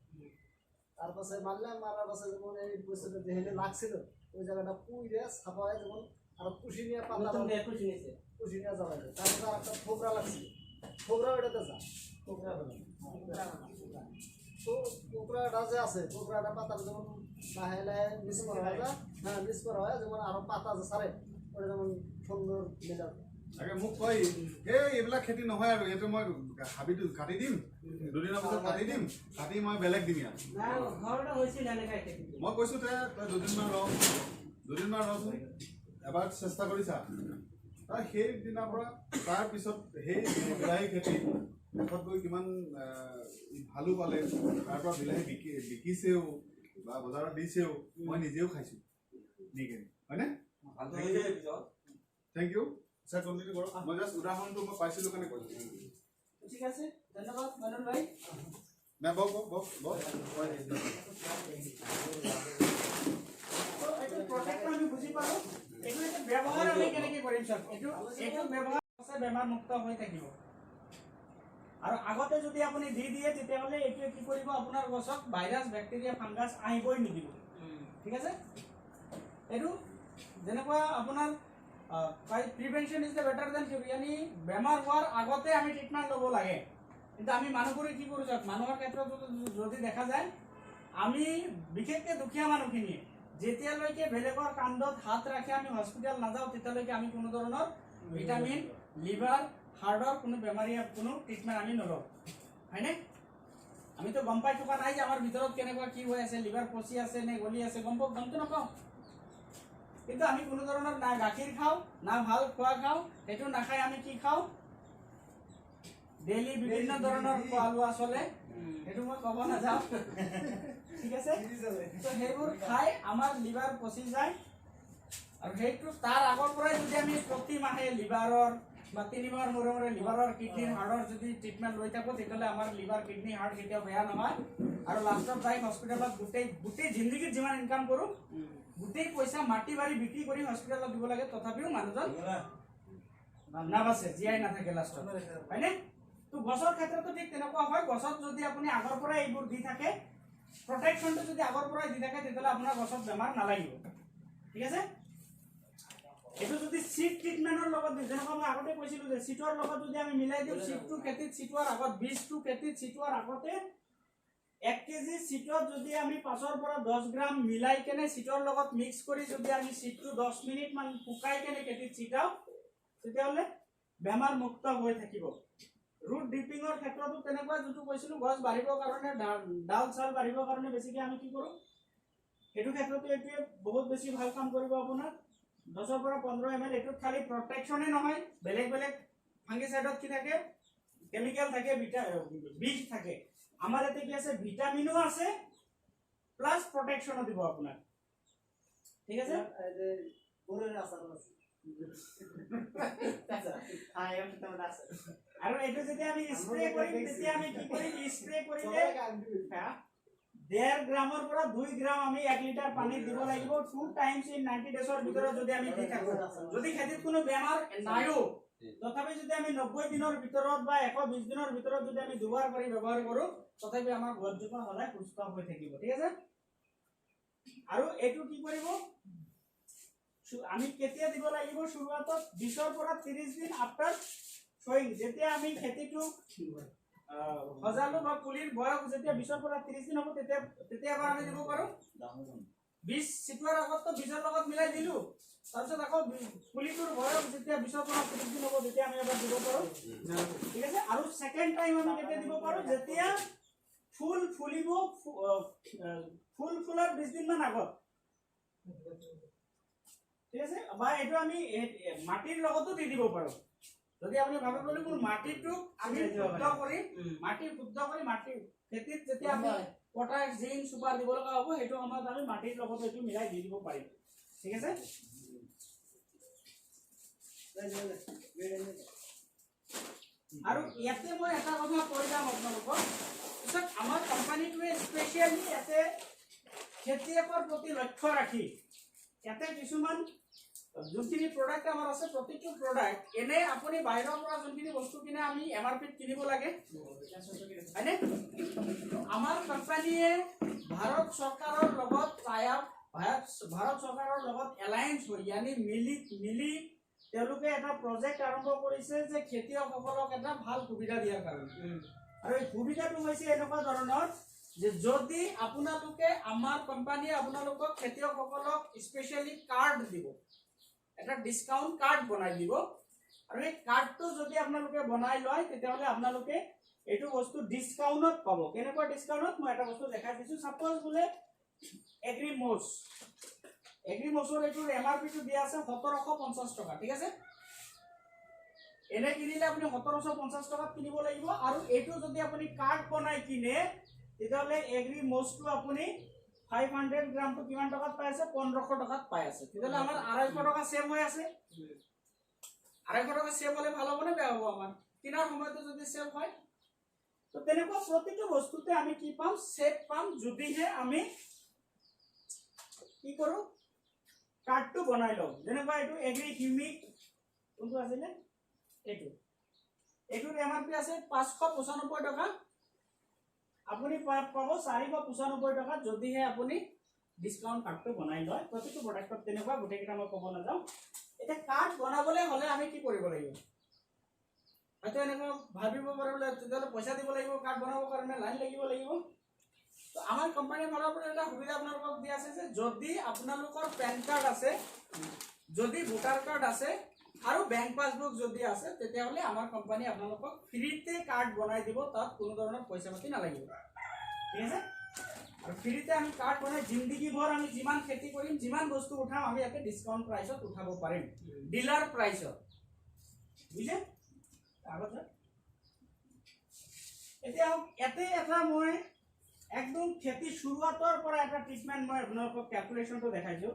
তার পাশে মারলাম মারার পাশে যেমন এই বছরে যেখানে লাগছিল ওই জায়গাটা পুইরে ছাপা হয় যেমন আর কুশি নিয়ে পাতা কুশি নিয়ে যাওয়া যায় তারপরে আর একটা থোবরা লাগছিল থোবরা ওইটাতে যা তো কোকড়াটা যে আছে কোকড়াটা পাতা যেমন লাহে লাহে মিস করা হয় হ্যাঁ মিস করা হয় যেমন আরো পাতা যে সারে ওটা যেমন সুন্দর মেলা আগে মোক কয় এইবিলাক খেতি নহয় আৰু এইটো মই হাবিটো কাটি দিম দুদিনৰ পিছত কাটি মই বেলেগ দিম ইয়াত মই কৈছো তই দুদিনমান ৰচোন এবাৰ চেষ্টা কৰি চা তাৰ সেই দিনাৰ পৰা তাৰ পিছত সেই বিলাহী খেতি শেষত গৈ কিমান ভালো পালে তাৰ পৰা বিলাহী বিকিছেও বা বজাৰত দিছেও মই নিজেও খাইছো নিকে হয়নে থেংক ইউ স্যাৰ কন্টিনিউ কৰো মই জাস্ট উদাহৰণটো মই পাইছিলো কাৰণে কৈছো ঠিক আছে ধন্যবাদ মনন ভাই না বক তো এটা প্রটেক্টর আমি বুজি পালো এটো এটা ব্যৱহাৰ আমি কেনেকৈ কৰিম সব এটো ব্যৱহাৰ আছে বেমাৰ মুক্ত হৈ থাকিব আৰু আগতে যদি আপুনি দি দিয়ে তেতিয়া হলে এটো কি কৰিব আপোনাৰ গছক ভাইৰাছ ব্যাকটেৰিয়া ফাংগাছ আহিবই নিদিব ঠিক আছে এটো যেনেকুৱা আপোনাৰ প্ৰিভেনশন ইজ দ্য বেটাৰ দেন কিউৰ यानी বেমাৰ হোৱাৰ আগতে আমি ট্ৰিটমেন্ট ল'ব লাগে কিন্তু আমি মানুহবোৰে কি কৰো যাক মানুহৰ ক্ষেত্ৰত যদি দেখা যায় আমি বিশেষকৈ দুখীয়া মানুহখিনি যেতিয়ালৈকে বেলেগৰ কাণ্ডত হাত ৰাখি আমি হস্পিটেল নাযাওঁ তেতিয়ালৈকে আমি কোনো ধৰণৰ ভিটামিন লিভাৰ হাৰ্টৰ কোনো বেমাৰীৰ কোনো ট্ৰিটমেন্ট আমি নলওঁ হয়নে আমিতো গম পাই থকা নাই যে আমাৰ ভিতৰত কেনেকুৱা কি হৈ আছে লিভাৰ পচি আছে নে গলি আছে গমটো নাপাওঁ কিন্তু আমি কোনো ধৰণৰ না গাখীৰ খাওঁ না ভাল খোৱা খাওঁ এটো নাখাই আমি কি খাওঁ ডেইলি বিভিন্ন ধৰণৰ খোৱা লোৱা চলে এটো মই ক'ব নাযাওঁ ঠিক আছে তো হেবোৰ খাই আমাৰ লিভাৰ পচি যায় আৰু হেইটো তাৰ আগৰ পৰাই যদি আমি প্ৰতি মাহে লিভাৰৰ বা 3 মাহৰ মূৰে লিভাৰৰ কিডনিৰ হাৰ্টৰ যদি ট্ৰিটমেন্ট লৈ থাকো তেতিয়ালে আমাৰ লিভাৰ কিডনি হাৰ্ট কেতিয়াও বেয়া নহয় আৰু লাষ্টত যাই হস্পিটেলত গোটেই জিন্দগীত যিমান ইনকাম কৰো গোটেই পইচা মাটি বাৰী বিক্ৰী কৰি হস্পিটেলত দিব লাগে তথাপিও মানুহজন নাবাছে জীয়াই নাথাকে লাষ্টত হয়নে তো গছৰ ক্ষেত্ৰতো ঠিক তেনেকুৱা হয় গছত যদি আপুনি আগৰ পৰা এইবোৰ দি থাকে প্ৰটেকশনটো যদি আগৰ পৰা দি থাকে তেতিয়ালে আপোনাৰ গছত বেমাৰ নালাগিব ঠিক আছে এটো যদি সিট ট্ৰিটমেন্টৰ লগত যেনেকৈ মই আগতে কৈছিলো যে সিটৰ লগত যদি আমি মিলাই দিও সিটটো খেতিত সিটোৱাৰ আগত বীজটো খেতিত সিটোৱাৰ আগতে 1 কেজি সিটত যদি আমি 5 পৰা 10 গ্ৰাম মিলাই কেনে সিটৰ লগত মিক্স কৰি যদি আমি সিটটো 10 মিনিট মান ফুকাই কেনে খেতিত সিটাও তেতিয়ালে বেমাৰ মুক্ত হৈ থাকিব ৰুট ডিপিংৰ ক্ষেত্ৰতো তেনেকুৱা যেটো কৈছিলো গছ বাঢ়িবৰ কাৰণে ডাল চাল বাঢ়িবৰ কাৰণে বেছিকৈ আমি কি কৰো এটো ক্ষেত্ৰতো এটোৱে বহুত বেছি ভাল কাম কৰিব আপোনাৰ 10 পৰা 15 ml এটোত খালি প্ৰটেকচনে নহয় বেলেগ বেলেগ ফাঙ্গিসাইডত কি থাকে কেমিক্যাল থাকে বিষ থাকে আমাৰ এতে কি আছে ভিটামিনো আছে প্লাস প্ৰটেকচনো দিব আপোনাক ঠিক আছে এই যে গৰুৰ আচাৰ আছে আৰু এটো যেতিয়া আমি স্প্ৰে কৰিম তেতিয়া আমি কি কৰিম স্প্ৰে কৰিলে 1.5 গ্ৰামৰ পৰা 2 গ্ৰাম আমি 1 লিটাৰ পানী দিব লাগিব 2 টাইমছ ইন 90 ডেজৰ ভিতৰত যদি আমি দি থাকো যদি খেতিত কোনো বেমাৰ নাইও তথাপি যদি আমি 90 দিনৰ ভিতৰত বা 120 দিনৰ ভিতৰত যদি আমি দুবাৰ কৰি ব্যৱহাৰ কৰো তথাপি আমাৰ গছজোপা সদায় সুস্থ হৈ থাকিব ঠিক আছে আৰু এটো কি কৰিব আমি কেতিয়া দিব লাগিব শুৰুৱাতত 20 ৰ পৰা 30 দিন আফটাৰ সয়িং যেতিয়া আমি খেতিটো হজালো বা পুলিৰ বয়স যেতিয়া 20 ৰ পৰা 30 দিন হ'ব তেতিয়া এবাৰ আমি দিব পাৰো 20 সিটোৱাৰ আগত তো 20 ৰ লগত মিলাই দিলু তাৰপিছত আকৌ পুলিটোৰ বয়স যেতিয়া 20 ৰ পৰা 30 দিন হ'ব তেতিয়া আমি এবাৰ দিব পাৰো ঠিক আছে আৰু সেকেন্ড টাইম আমি কেতিয়া দিব পাৰো যেতিয়া ফুল ফুলিব ফুল ফুলাৰ 20 দিন মান আগত ঠিক আছে বা এটো আমি মাটিৰ লগতো দি দিব পাৰো যদি আপুনি ভাবে বলি মোৰ মাটিটো আমি শুদ্ধ কৰি মাটি খেতিত যেতিয়া আমি পটাশ জিংক সুপাৰ দিব লগা হ'ব হেতু সময়ত আমি মাটিৰ লগত এটো মিলাই দি দিব পাৰিম ঠিক আছে আৰু ইয়াতে মই এটা কথা কৈ যাম আপোনালোকক পিছত আমাৰ কোম্পানীটোৱে স্পেশালি ইয়াতে খেতিয়কৰ প্ৰতি লক্ষ্য ৰাখি ইয়াতে কিছুমান যোনখিনি প্ৰডাক্ট আমাৰ আছে প্ৰতিটো প্ৰডাক্ট এনে আপুনি বাহিৰৰ পৰা যোনখিনি বস্তু কিনে আমি এমআৰপি কিনিব লাগে হয়নে আমাৰ কোম্পানীয়ে ভাৰত চৰকাৰৰ লগত টাই আপ ভাৰত চৰকাৰৰ লগত এলায়েন্স হৈ यानी মিলি তেওঁলোকে এটা প্ৰজেক্ট আৰম্ভ কৰিছে যে খেতিয়কসকলক এটা ভাল সুবিধা দিয়াৰ কাৰণে আৰু এই সুবিধাটো হৈছে এনেকুৱা ধৰণৰ যে যদি আপোনালোকে আমাৰ কোম্পানীয়ে আপোনালোকক খেতিয়কসকলক স্পেশালি কাৰ্ড দিব এটা ডিসকাউন্ট কাৰ্ড বনাই দিব আৰু এই কাৰ্ডটো যদি আপোনালোকে বনাই লয় তেতিয়াহলে আপোনালোকে এটো বস্তু ডিসকাউন্টত পাব কেনেকুৱা ডিসকাউন্টত মই এটা বস্তু দেখাই দিছো সাপোজ বোলে এগ্ৰিমোছৰ এটোৰ এমআরপি টো দিয়া আছে 1750 টকা ঠিক আছে এনে কিনিলে আপুনি 1750 টকাত কিনিব লাগিব আৰু এটো যদি আপুনি কাৰ্ড বনাই কিনে তেতিয়াহলে এগ্ৰিমোছটো আপুনি 500 গ্রাম তো কিমান টাকাত পাই আছে 1500 টাকাত পাই আছে তেতিয়াহলে আমাৰ 250 টাকা সেভ হৈ আছে 250 টাকা সেভ হলে ভালো হবে না বেয়া হবে আমার কিনার সময়তে যদি সেভ হয় তো তেনেকুৱা প্ৰতিটো বস্তুতে আমি কি পাম সেভ পাম যদিহে আমি কি কৰো কাৰ্ডটো বনাই লও যেনেকুৱা এটো এগ্ৰি হিউমিক কোনটো আছে নে এটোৰ এমআরপি আছে 595 টাকা আপুনি পাব 495 টাকা যদিহে আপুনি ডিসকাউন্ট কাৰ্ডটো বনাই লয় প্ৰতিটো প্ৰডাক্টত তেনেকুৱা গুটেকিটা মই ক'ব না যাও এটা কাৰ্ড বনাবলে হলে আমি কি কৰিব লাগিব হয়তো এনেকুৱা ভাবিব পাৰলে তেতিয়ালে পইচা দিব লাগিব কাৰ্ড বনাবৰ কাৰণে লাইন লাগিব তো আমাৰ কোম্পানীৰ ফালৰ পৰা এটা সুবিধা আপোনালোকক দিয়া আছে যে যদি আপোনালোকৰ পেন কাৰ্ড আছে যদি ভোটাৰ কাৰ্ড আছে আৰু বেংক পাসবুক যদি আছে তেতিয়াহলে আমাৰ কোম্পানী আপোনালোকক ফ্ৰীতে কাৰ্ড বনাই দিব তাত কোনো ধৰণৰ পইচা পাতি নালাগিব ঠিক আছে আৰু ফ্ৰীতে আমি কাৰ্ড বনাই জিন্দগী ভৰ আমি যিমান খেতি কৰিম যিমান বস্তু উঠাম আমি ইয়াতে ডিসকাউন্ট প্ৰাইসত উঠাব পাৰিম ডিলাৰ প্ৰাইসত বুঝে আগত এতিয়া এতে এটা মই একদম খেতি শুৰুৱাতৰ পৰা এটা ট্ৰিটমেন্ট মই আপোনালোকক ক্যালকুলেশনটো দেখাইছো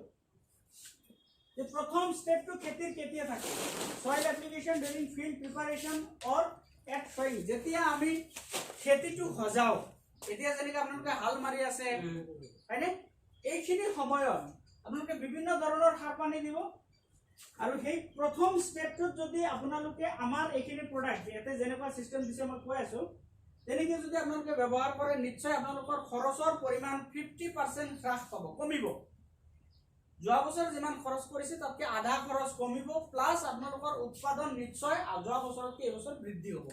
যে প্ৰথম স্টেপটো খেতিৰ কেতিয়া থাকে soil application during field preparation or at sowing যেতিয়া আমি খেতিটো হজাও এতিয়া যেনেকৈ আপোনালোকে হাল মাৰি আছে হয়নে এইখিনি সময়ত আপোনালোকে বিভিন্ন ধৰণৰ সাৰ পানী দিব আৰু সেই প্ৰথম স্টেপটোত যদি আপোনালোকে আমাৰ এইখিনি প্ৰডাক্ট ইয়াতে যেনেকুৱা সিস্টেম দিছে মই কৈ আছো তেনেকৈ যদি আপোনালোকে ব্যৱহাৰ কৰে নিশ্চয় আপোনালোকৰ খৰচৰ পৰিমাণ 50% হ্ৰাস পাব কমিব যোৱা বছৰ যিমান খৰচ কৰিছে তাতকে আধা খৰচ কমিব প্লাস আপোনালোকৰ উৎপাদন নিশ্চয় যোৱা বছৰতকৈ এই বছৰ বৃদ্ধি হ'ব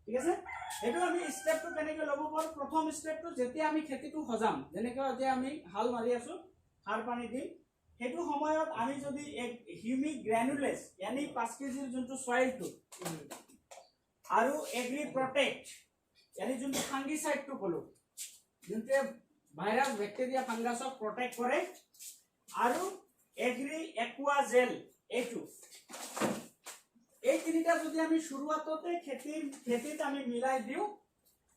ঠিক আছে এটো আমি স্টেপটো কেনেকৈ ল'ব পাৰো প্ৰথম স্টেপটো যেতিয়া আমি খেতিটো হজাম যেনেকৈ যে আমি হাল মাৰি আছো সাৰ পানী দিম হেতু সময়ত আমি যদি এক হিউমিক গ্ৰানুলেস यानी 5 কেজিৰ যোনটো সয়েলটো আৰু এগ্ৰি প্ৰটেক্ট यानी যোনটো ফাঙ্গিসাইডটো কলো যোনটো ভাইৰাছ ব্যাকটেৰিয়া ফাঙ্গাছক প্ৰটেক্ট কৰে আৰু এগ্ৰি একুয়া জেল এইটো এই তিনিটা যদি আমি শুৰুৱাততে খেতিত আমি মিলাই দিওঁ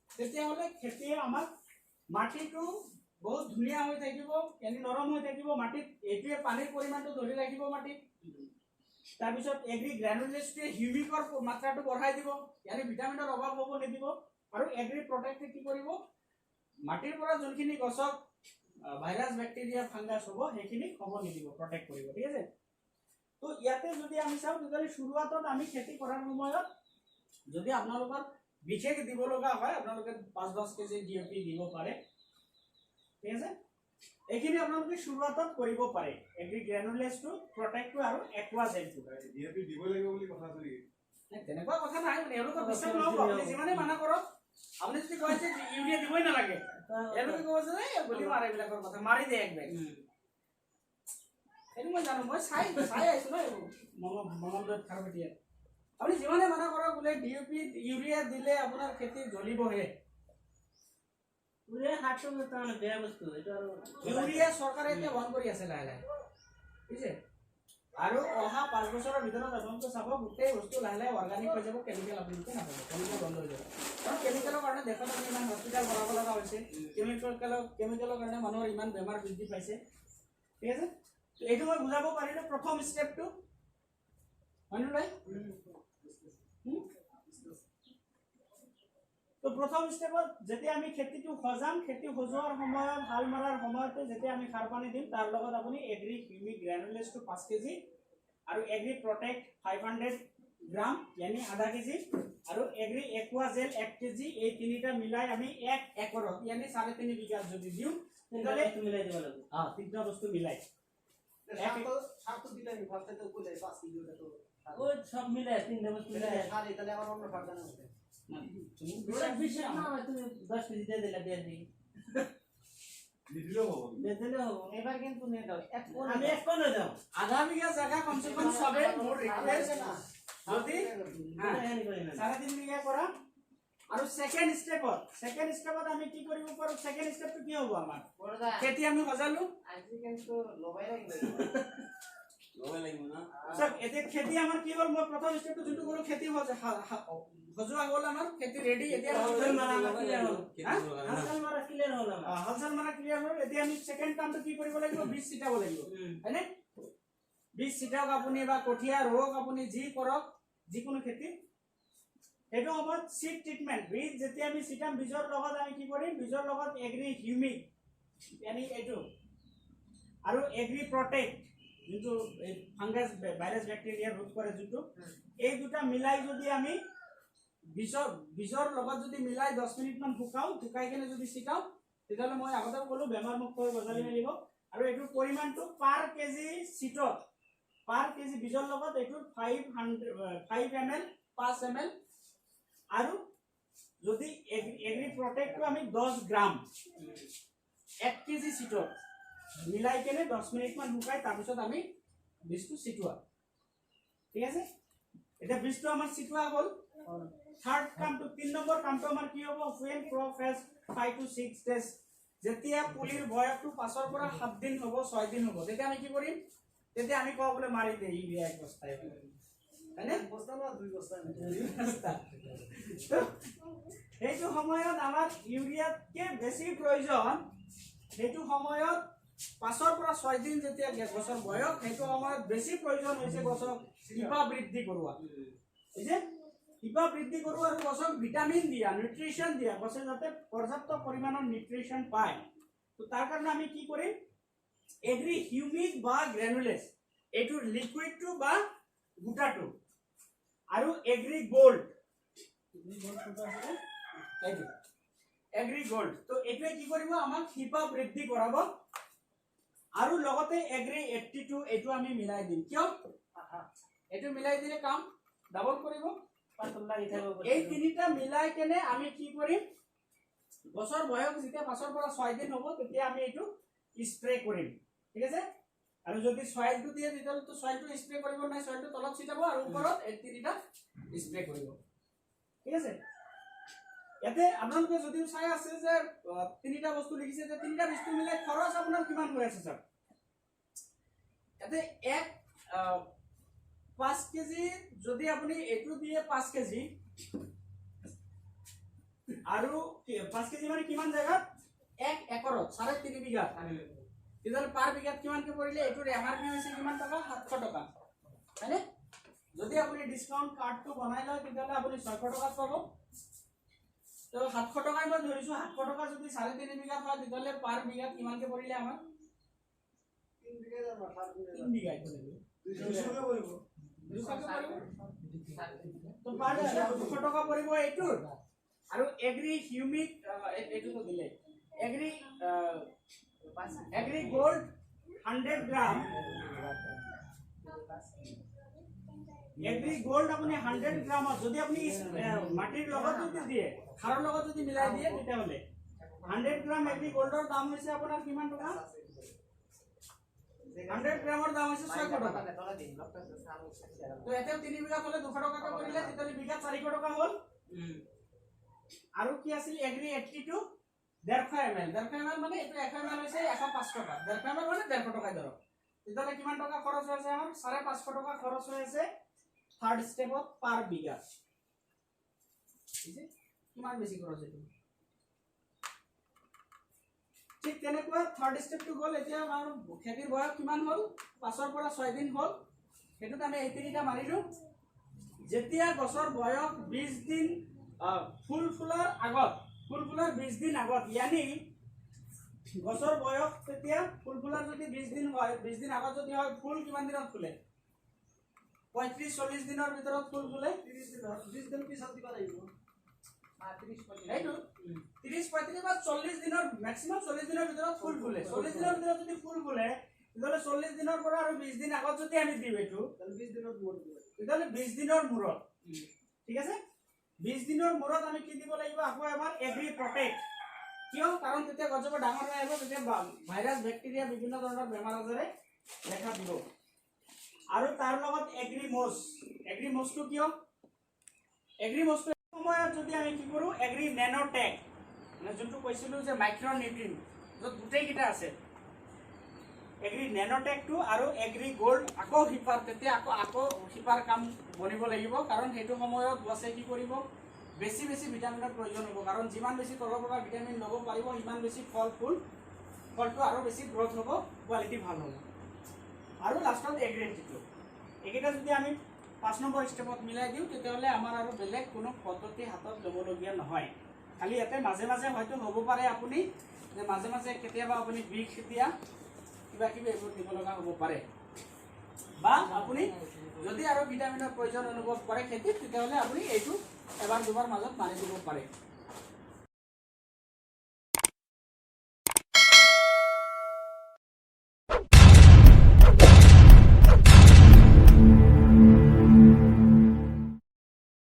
তেতিয়াহ'লে খেতিয়ে আমাক মাটিটো বহুত ধুনীয়া হৈ থাকিব এনে নৰম হৈ থাকিব মাটিত এইটোৱে পানীৰ পৰিমাণটো ধৰি ৰাখিব মাটিত তাৰপিছত এগ্ৰি গ্ৰানুলেছটোৱে হিউমিকৰ মাত্ৰাটো বঢ়াই দিব ইয়ানি ভিটামিনৰ অভাৱ হ'ব নিদিব আৰু এগ্ৰি প্ৰটেক্টে কি কৰিব মাটিৰ পৰা যোনখিনি গছক ভাইৰাছ বেক্টেৰিয়া ফাংগাছ হ'ব সেইখিনি হ'ব নিদিব প্ৰটেক্ট কৰিব ঠিক আছে তো ইয়াতে যদি আমি চাওঁ তেতিয়াহ'লে শুৰুৱাতত আমি খেতি কৰাৰ সময়ত যদি আপোনালোকৰ বিশেষ দিব লগা হয় আপোনালোকে 5-10 কেজি ডিএপি দিব পাৰে ঠিক আছে এইখিনি আপোনালোকে শুৰুৱাতত কৰিব পাৰে এগ্ৰি গ্ৰানুলেছটো প্ৰটেক্টটো আৰু একুয়া জেলটো ডিএপি দিব লাগিব বুলি কথা আছে নেকি তেনেকুৱা কথা নাই এওঁলোকৰ বিশ্বাস নহ'ব আপুনি যিমানে মানা কৰক আপুনি যদি কয় যে ইউৰিয়া দিবই নালাগে এওঁলোকে ক'ব যে এই বুলি মাৰে এইবিলাকৰ কথা মাৰি দিয়ে একবাৰ এইটো মই জানো মই চাই আহিছো ন মঙলদৈত খাৰপেটীয়াত আপুনি যিমানে মানা কৰক বোলে ডিএপি ইউৰিয়া দিলে আপোনাৰ খেতি জ্বলিবহে ইউৰিয়া চৰকাৰে এতিয়া বন্ধ কৰি আছে লাহে লাহে ঠিক আছে আৰু অহা 5 বছৰৰ ভিতৰত আপোনালোকে চাব গোটেই বস্তু লাহে লাহে অৰ্গানিক হৈ যাব কেমিকেল আপোনালোকে নাপাব কেমিকেল বন্ধ হৈ যাব কাৰণ কেমিকেলৰ কাৰণে দেশত ইমান হস্পিটেল বনাব লগা হৈছে কেমিকেলৰ কাৰণে মানুহৰ ইমান বেমাৰ বৃদ্ধি পাইছে ঠিক আছে এইটো মই বুজাব পাৰিলো প্ৰথম ষ্টেপটো হয়নে নাই তো প্ৰথম ষ্টেপত যেতিয়া আমি খেতিটো সজাম খেতি সজোৱাৰ সময়ত হাল মাৰাৰ সময়তে যেতিয়া আমি সাৰ পানী দিম তাৰ লগত আপুনি এগ্ৰি হিউমিক গ্ৰানুলেছটো 5 কেজি আৰু এগ্ৰি প্ৰটেক্ট 500 গ্ৰাম यानी आधा केजी আৰু এগ্ৰি একুয়া জেল 1 কেজি এই তিনিটা মিলাই আমি 1 একৰত यानी 3.5 বিঘা যদি দিও তেতিয়ালে মিলাই দিব লাগিব তিনটা বস্তু মিলাই সাতটো দিলে আমি ভাবতে তো কইলে 5 কিলো তো ওই সব মিলাই তিনটা বস্তু মিলাই আরে তাহলে আমার অন্য ফাটা না হবে তুমি বিশেষ না তুমি 10 কেজি দিয়ে দিলা দিয়ে দিই নিদিলেও হ'ব দিলেও হবে এবার কিন্তু নিয়ে দাও আমি এক কোন দাও আধা বিঘা জায়গা কমসে কম সবে মোর রিকোয়েস্ট না যদি 3.5 বিঘা করা আৰু সেকেন্ড স্টেপত আমি কি কৰিব পাৰো সেকেন্ড স্টেপটো কি হ'ব আমাৰ খেতি আমি সজালো আজি কিন্তু লবাই লাগিব না সব এতে খেতি আমাৰ কি হ'ল মই প্ৰথম স্টেপটো যোনটো কলো খেতি সজোৱা হ'ল আমাৰ খেতি ৰেডি এতিয়া হালচাল মাৰা ক্লিয়াৰ হ'ল হালচাল মাৰা ক্লিয়াৰ হ'ল এতিয়া আমি সেকেন্ড কামটো কি কৰিব লাগিব বীজ ছিটাব লাগিব হয়নে বীজ ছিটাওক আপুনি বা কঠিয়া ৰোগ আপুনি যি কৰক যিকোনো খেতি এটো সময়ত সিড ট্ৰিটমেন্ট বীজ যেতিয়া আমি ছিটাম বীজৰ লগত আমি কি কৰিম বীজৰ লগত এগ্ৰি হিউমিক यानी এটো আৰু এগ্ৰি প্ৰটেক্ট যোনটো ফাংগাছ ভাইৰাছ বেক্টেৰিয়া ৰোধ কৰে যোনটো এই দুটা মিলাই যদি আমি বীজৰ লগত যদি মিলাই 10 মিনিট মান শুকাই কেনে যদি ছিটাও তেতিয়ালে মই আগতে ক'লো বেমাৰ মুক্ত হৈ গজালি মেলিব আৰু এটোৰ পৰিমাণটো পাৰ কেজি সিটত পাৰ কেজি বীজৰ লগত এটোৰ 5 ml 5 ml আৰু যদি এগ্ৰি প্ৰটেক্টটো আমি 10 গ্ৰাম 1 কেজি সিটত মিলাই কেনে 10 মিনিট মান শুকাই তাৰ পিছত আমি বীজটো সিটোৱা ঠিক আছে এটা বীজটো আমাৰ সিটোৱা হ'ল থাৰ্ড কামটো 3 নম্বৰ কামটো আমাৰ কি হ'ব when crop has 5 to 6 days যেতিয়া পুলিৰ বয়সটো 5 পৰা 7 দিন হ'ব 6 দিন হ'ব তেতিয়া আমি কি কৰিম তেতিয়া আমি কওঁ বলে মাৰি দে ইউৰিয়া এক বস্তা হয়নে বস্তা না দুই বস্তা এইটো সময়ত আমাৰ ইউৰিয়াতকে বেছি প্ৰয়োজন সেইটো সময়ত 5 পৰা 6 দিন যেতিয়া গছৰ বয়স সেইটো সময়ত বেছি প্ৰয়োজন হৈছে গছক শিপা বৃদ্ধি কৰোৱা বুজিছে শিপা বৃদ্ধি কৰোৱা আৰু গছক ভিটামিন দিয়া নিউট্ৰিশন দিয়া গছে যাতে পৰ্যাপ্ত পৰিমাণৰ নিউট্ৰিশন পায় তো তাৰ কাৰণে আমি কি কৰিম এগ্ৰি হিউমিক বা গ্ৰানুলেছ এটোৰ লিকুইডটো বা গুটাটো আৰু এগ্ৰি গোল্ড এগ্ৰি গোল্ড তো এটোৱে কি কৰিব আমাক শিপা বৃদ্ধি কৰাব আৰু লগতে এগ্ৰি 82 এটো আমি মিলাই দিম কিয় এটো মিলাই দিলে কাম ডাবল কৰিব এই তিনিটা মিলাই কেনে আমি কি কৰিম গছৰ বয়স যেতিয়া 5 পৰা 6 দিন হ'ব তেতিয়া আমি এটো স্প্ৰে কৰিম ঠিক আছে আৰু যদি সয়েলটো দিয়ে তেতিয়ালে তো সয়েলটো স্প্ৰে কৰিব নাই সয়েলটো তলত ছিটাব আৰু ওপৰত এই তিনিটা স্প্ৰে কৰিব ঠিক আছে ইয়াতে আপোনালোকে যদি চাই আছে যে তিনিটা বস্তু লিখিছে যে তিনিটা বস্তু মিলাই খৰচ আপোনাৰ কিমান হৈ আছে স্যাৰ ইয়াতে 5 কেজি যদি আপুনি এইটো দিয়ে 5 কেজি আৰু 5 কেজি মানে কিমান জায়গাত 1 একৰত 3.5 বিঘা তেতিয়াহ'লে পাৰ বিঘাত কিমানকে পৰিলে এইটোৰ এমআৰপি হৈছে কিমান টকা 700 টকা হয়নে যদি আপুনি ডিসকাউন্ট কাৰ্ডটো বনাই লয় তেতিয়াহ'লে আপুনি 600 টকাত পাব তো 700 টকাই মই ধৰিছো 700 টকা যদি 3.5 বিঘা হয় তেতিয়াহ'লে পাৰ বিঘাত কিমানকে পৰিলে আমাৰ 3 বিঘা জানো 3 বিঘাই পৰিলে 200 কে পৰিব 200 কে পৰিব তো পাৰ 200 টকা পৰিব এইটোৰ আৰু এগ্ৰি হিউমিক এইটো দিলে এগ্ৰি গোল্ড 100 গ্ৰাম এগ্ৰি গোল্ড আপনি 100 গ্ৰাম যদি আপনি মাটিৰ লগত যদি দিয়ে খাৰৰ লগত যদি মিলাই দিয়ে তেতিয়াহলে 100 গ্ৰাম এগ্ৰি গোল্ডৰ দাম হৈছে আপোনাৰ কিমান টকা 100 গ্ৰামৰ দাম হৈছে 600 টকা তো এতে 3 বিঘা হলে 200 টকাকে কৰিলে তেতিয়াহলে বিঘা 400 টকা হ'ল আৰু কি আছিল এগ্রি 82 150 ml মানে এটো 1 ml হৈছে 105 টকা 150 ml মানে 150 টকা ধৰক তেতিয়াহলে কিমান টকা খৰচ হৈছে আমাৰ 550 টকা খৰচ হৈছে থাৰ্ড স্টেপত পাৰ বিঘা কিমান বেছি খৰচ এইটো ঠিক তেনেকুৱা থাৰ্ড স্টেপটো গল এতিয়া আমাৰ খেতিৰ বয়স কিমান হ'ল 5 পৰা 6 দিন হ'ল হেতুত আমি এই তিনিটা মাৰিলো যেতিয়া গছৰ বয়স 20 দিন ফুল ফুলাৰ 20 দিন আগত यानी গছৰ বয়স তেতিয়া ফুল ফুলাৰ যদি 20 দিন হয় 20 দিন আগত যদি হয় ফুল কিমান দিনত ফুলে 35-40 দিনৰ ভিতৰত ফুল ফুলে 30 দিন 20 দিন পিছত দিবা লাগিব 30-35 বা 40 দিনৰ ম্যাক্সিমাম 40 দিনৰ ভিতৰত ফুল ফুলে 40 দিনৰ ভিতৰত যদি ফুল ফুলে তেতিয়াহলে 40 দিনৰ পৰা আৰু 20 দিন আগত যদি আমি দিম এইটো তাহলে 20 দিনৰ মূৰত দিব তেতিয়াহলে 20 দিনৰ মূৰত ঠিক আছে 20 দিনৰ মূৰত আমি কি দিব লাগিব আকৌ এবাৰ এগ্ৰি প্ৰটেক্ট কিয় কাৰণ তেতিয়া গছজোপা ডাঙৰ হৈ আহিব তেতিয়া ভাইৰাছ বেক্টেৰিয়া বিভিন্ন ধৰণৰ বেমাৰ আজাৰে দেখা দিব আৰু তাৰ লগত এগ্ৰি মোসটো কিয় এগ্ৰি মোসটো সময়ত যদি আমি কি কৰো এগ্ৰি নেনোটেক মানে যোনটো কৈছিলো যে মাইক্ৰো নিউট্ৰিয়েন্ট যত গুটেই কিটা আছে এগ্ৰি নেনোটেকটো আৰু এগ্ৰি গোল্ড আকৌ হিপাৰ তেতিয়া আকৌ হিপাৰ কাম বনিব লাগিব কাৰণ হেতু সময়ত গছে কি কৰিব বেছি ভিটামিনৰ প্ৰয়োজন হ'ব কাৰণ যিমান বেছি তলৰ পৰা ভিটামিন ল'ব পাৰিব ইমান বেছি ফলটো আৰু বেছি গ্ৰোথ হ'ব কোৱালিটি ভাল হ'ব আৰু লাষ্টত এগ্ৰিটিটো একেটা যদি আমি 5 নম্বৰ স্টেপত মিলাই দিও তেতিয়াহলে আমাৰ আৰু বেলেগ কোনো পদ্ধতি হাতত ল'বলগীয়া নহয় খালি ইয়াতে মাজে হয়তো হ'ব পাৰে আপুনি যে মাজে কেতিয়াবা আপুনি বিষ দিয়া কিবা এইবোৰ দিব লগা হ'ব পাৰে বা আপুনি যদি আৰু ভিটামিনৰ প্ৰয়োজন অনুভৱ কৰে খেতিত তেতিয়াহলে আপুনি এইটো এবাৰ দুবাৰ মাজত মাৰি দিব পাৰে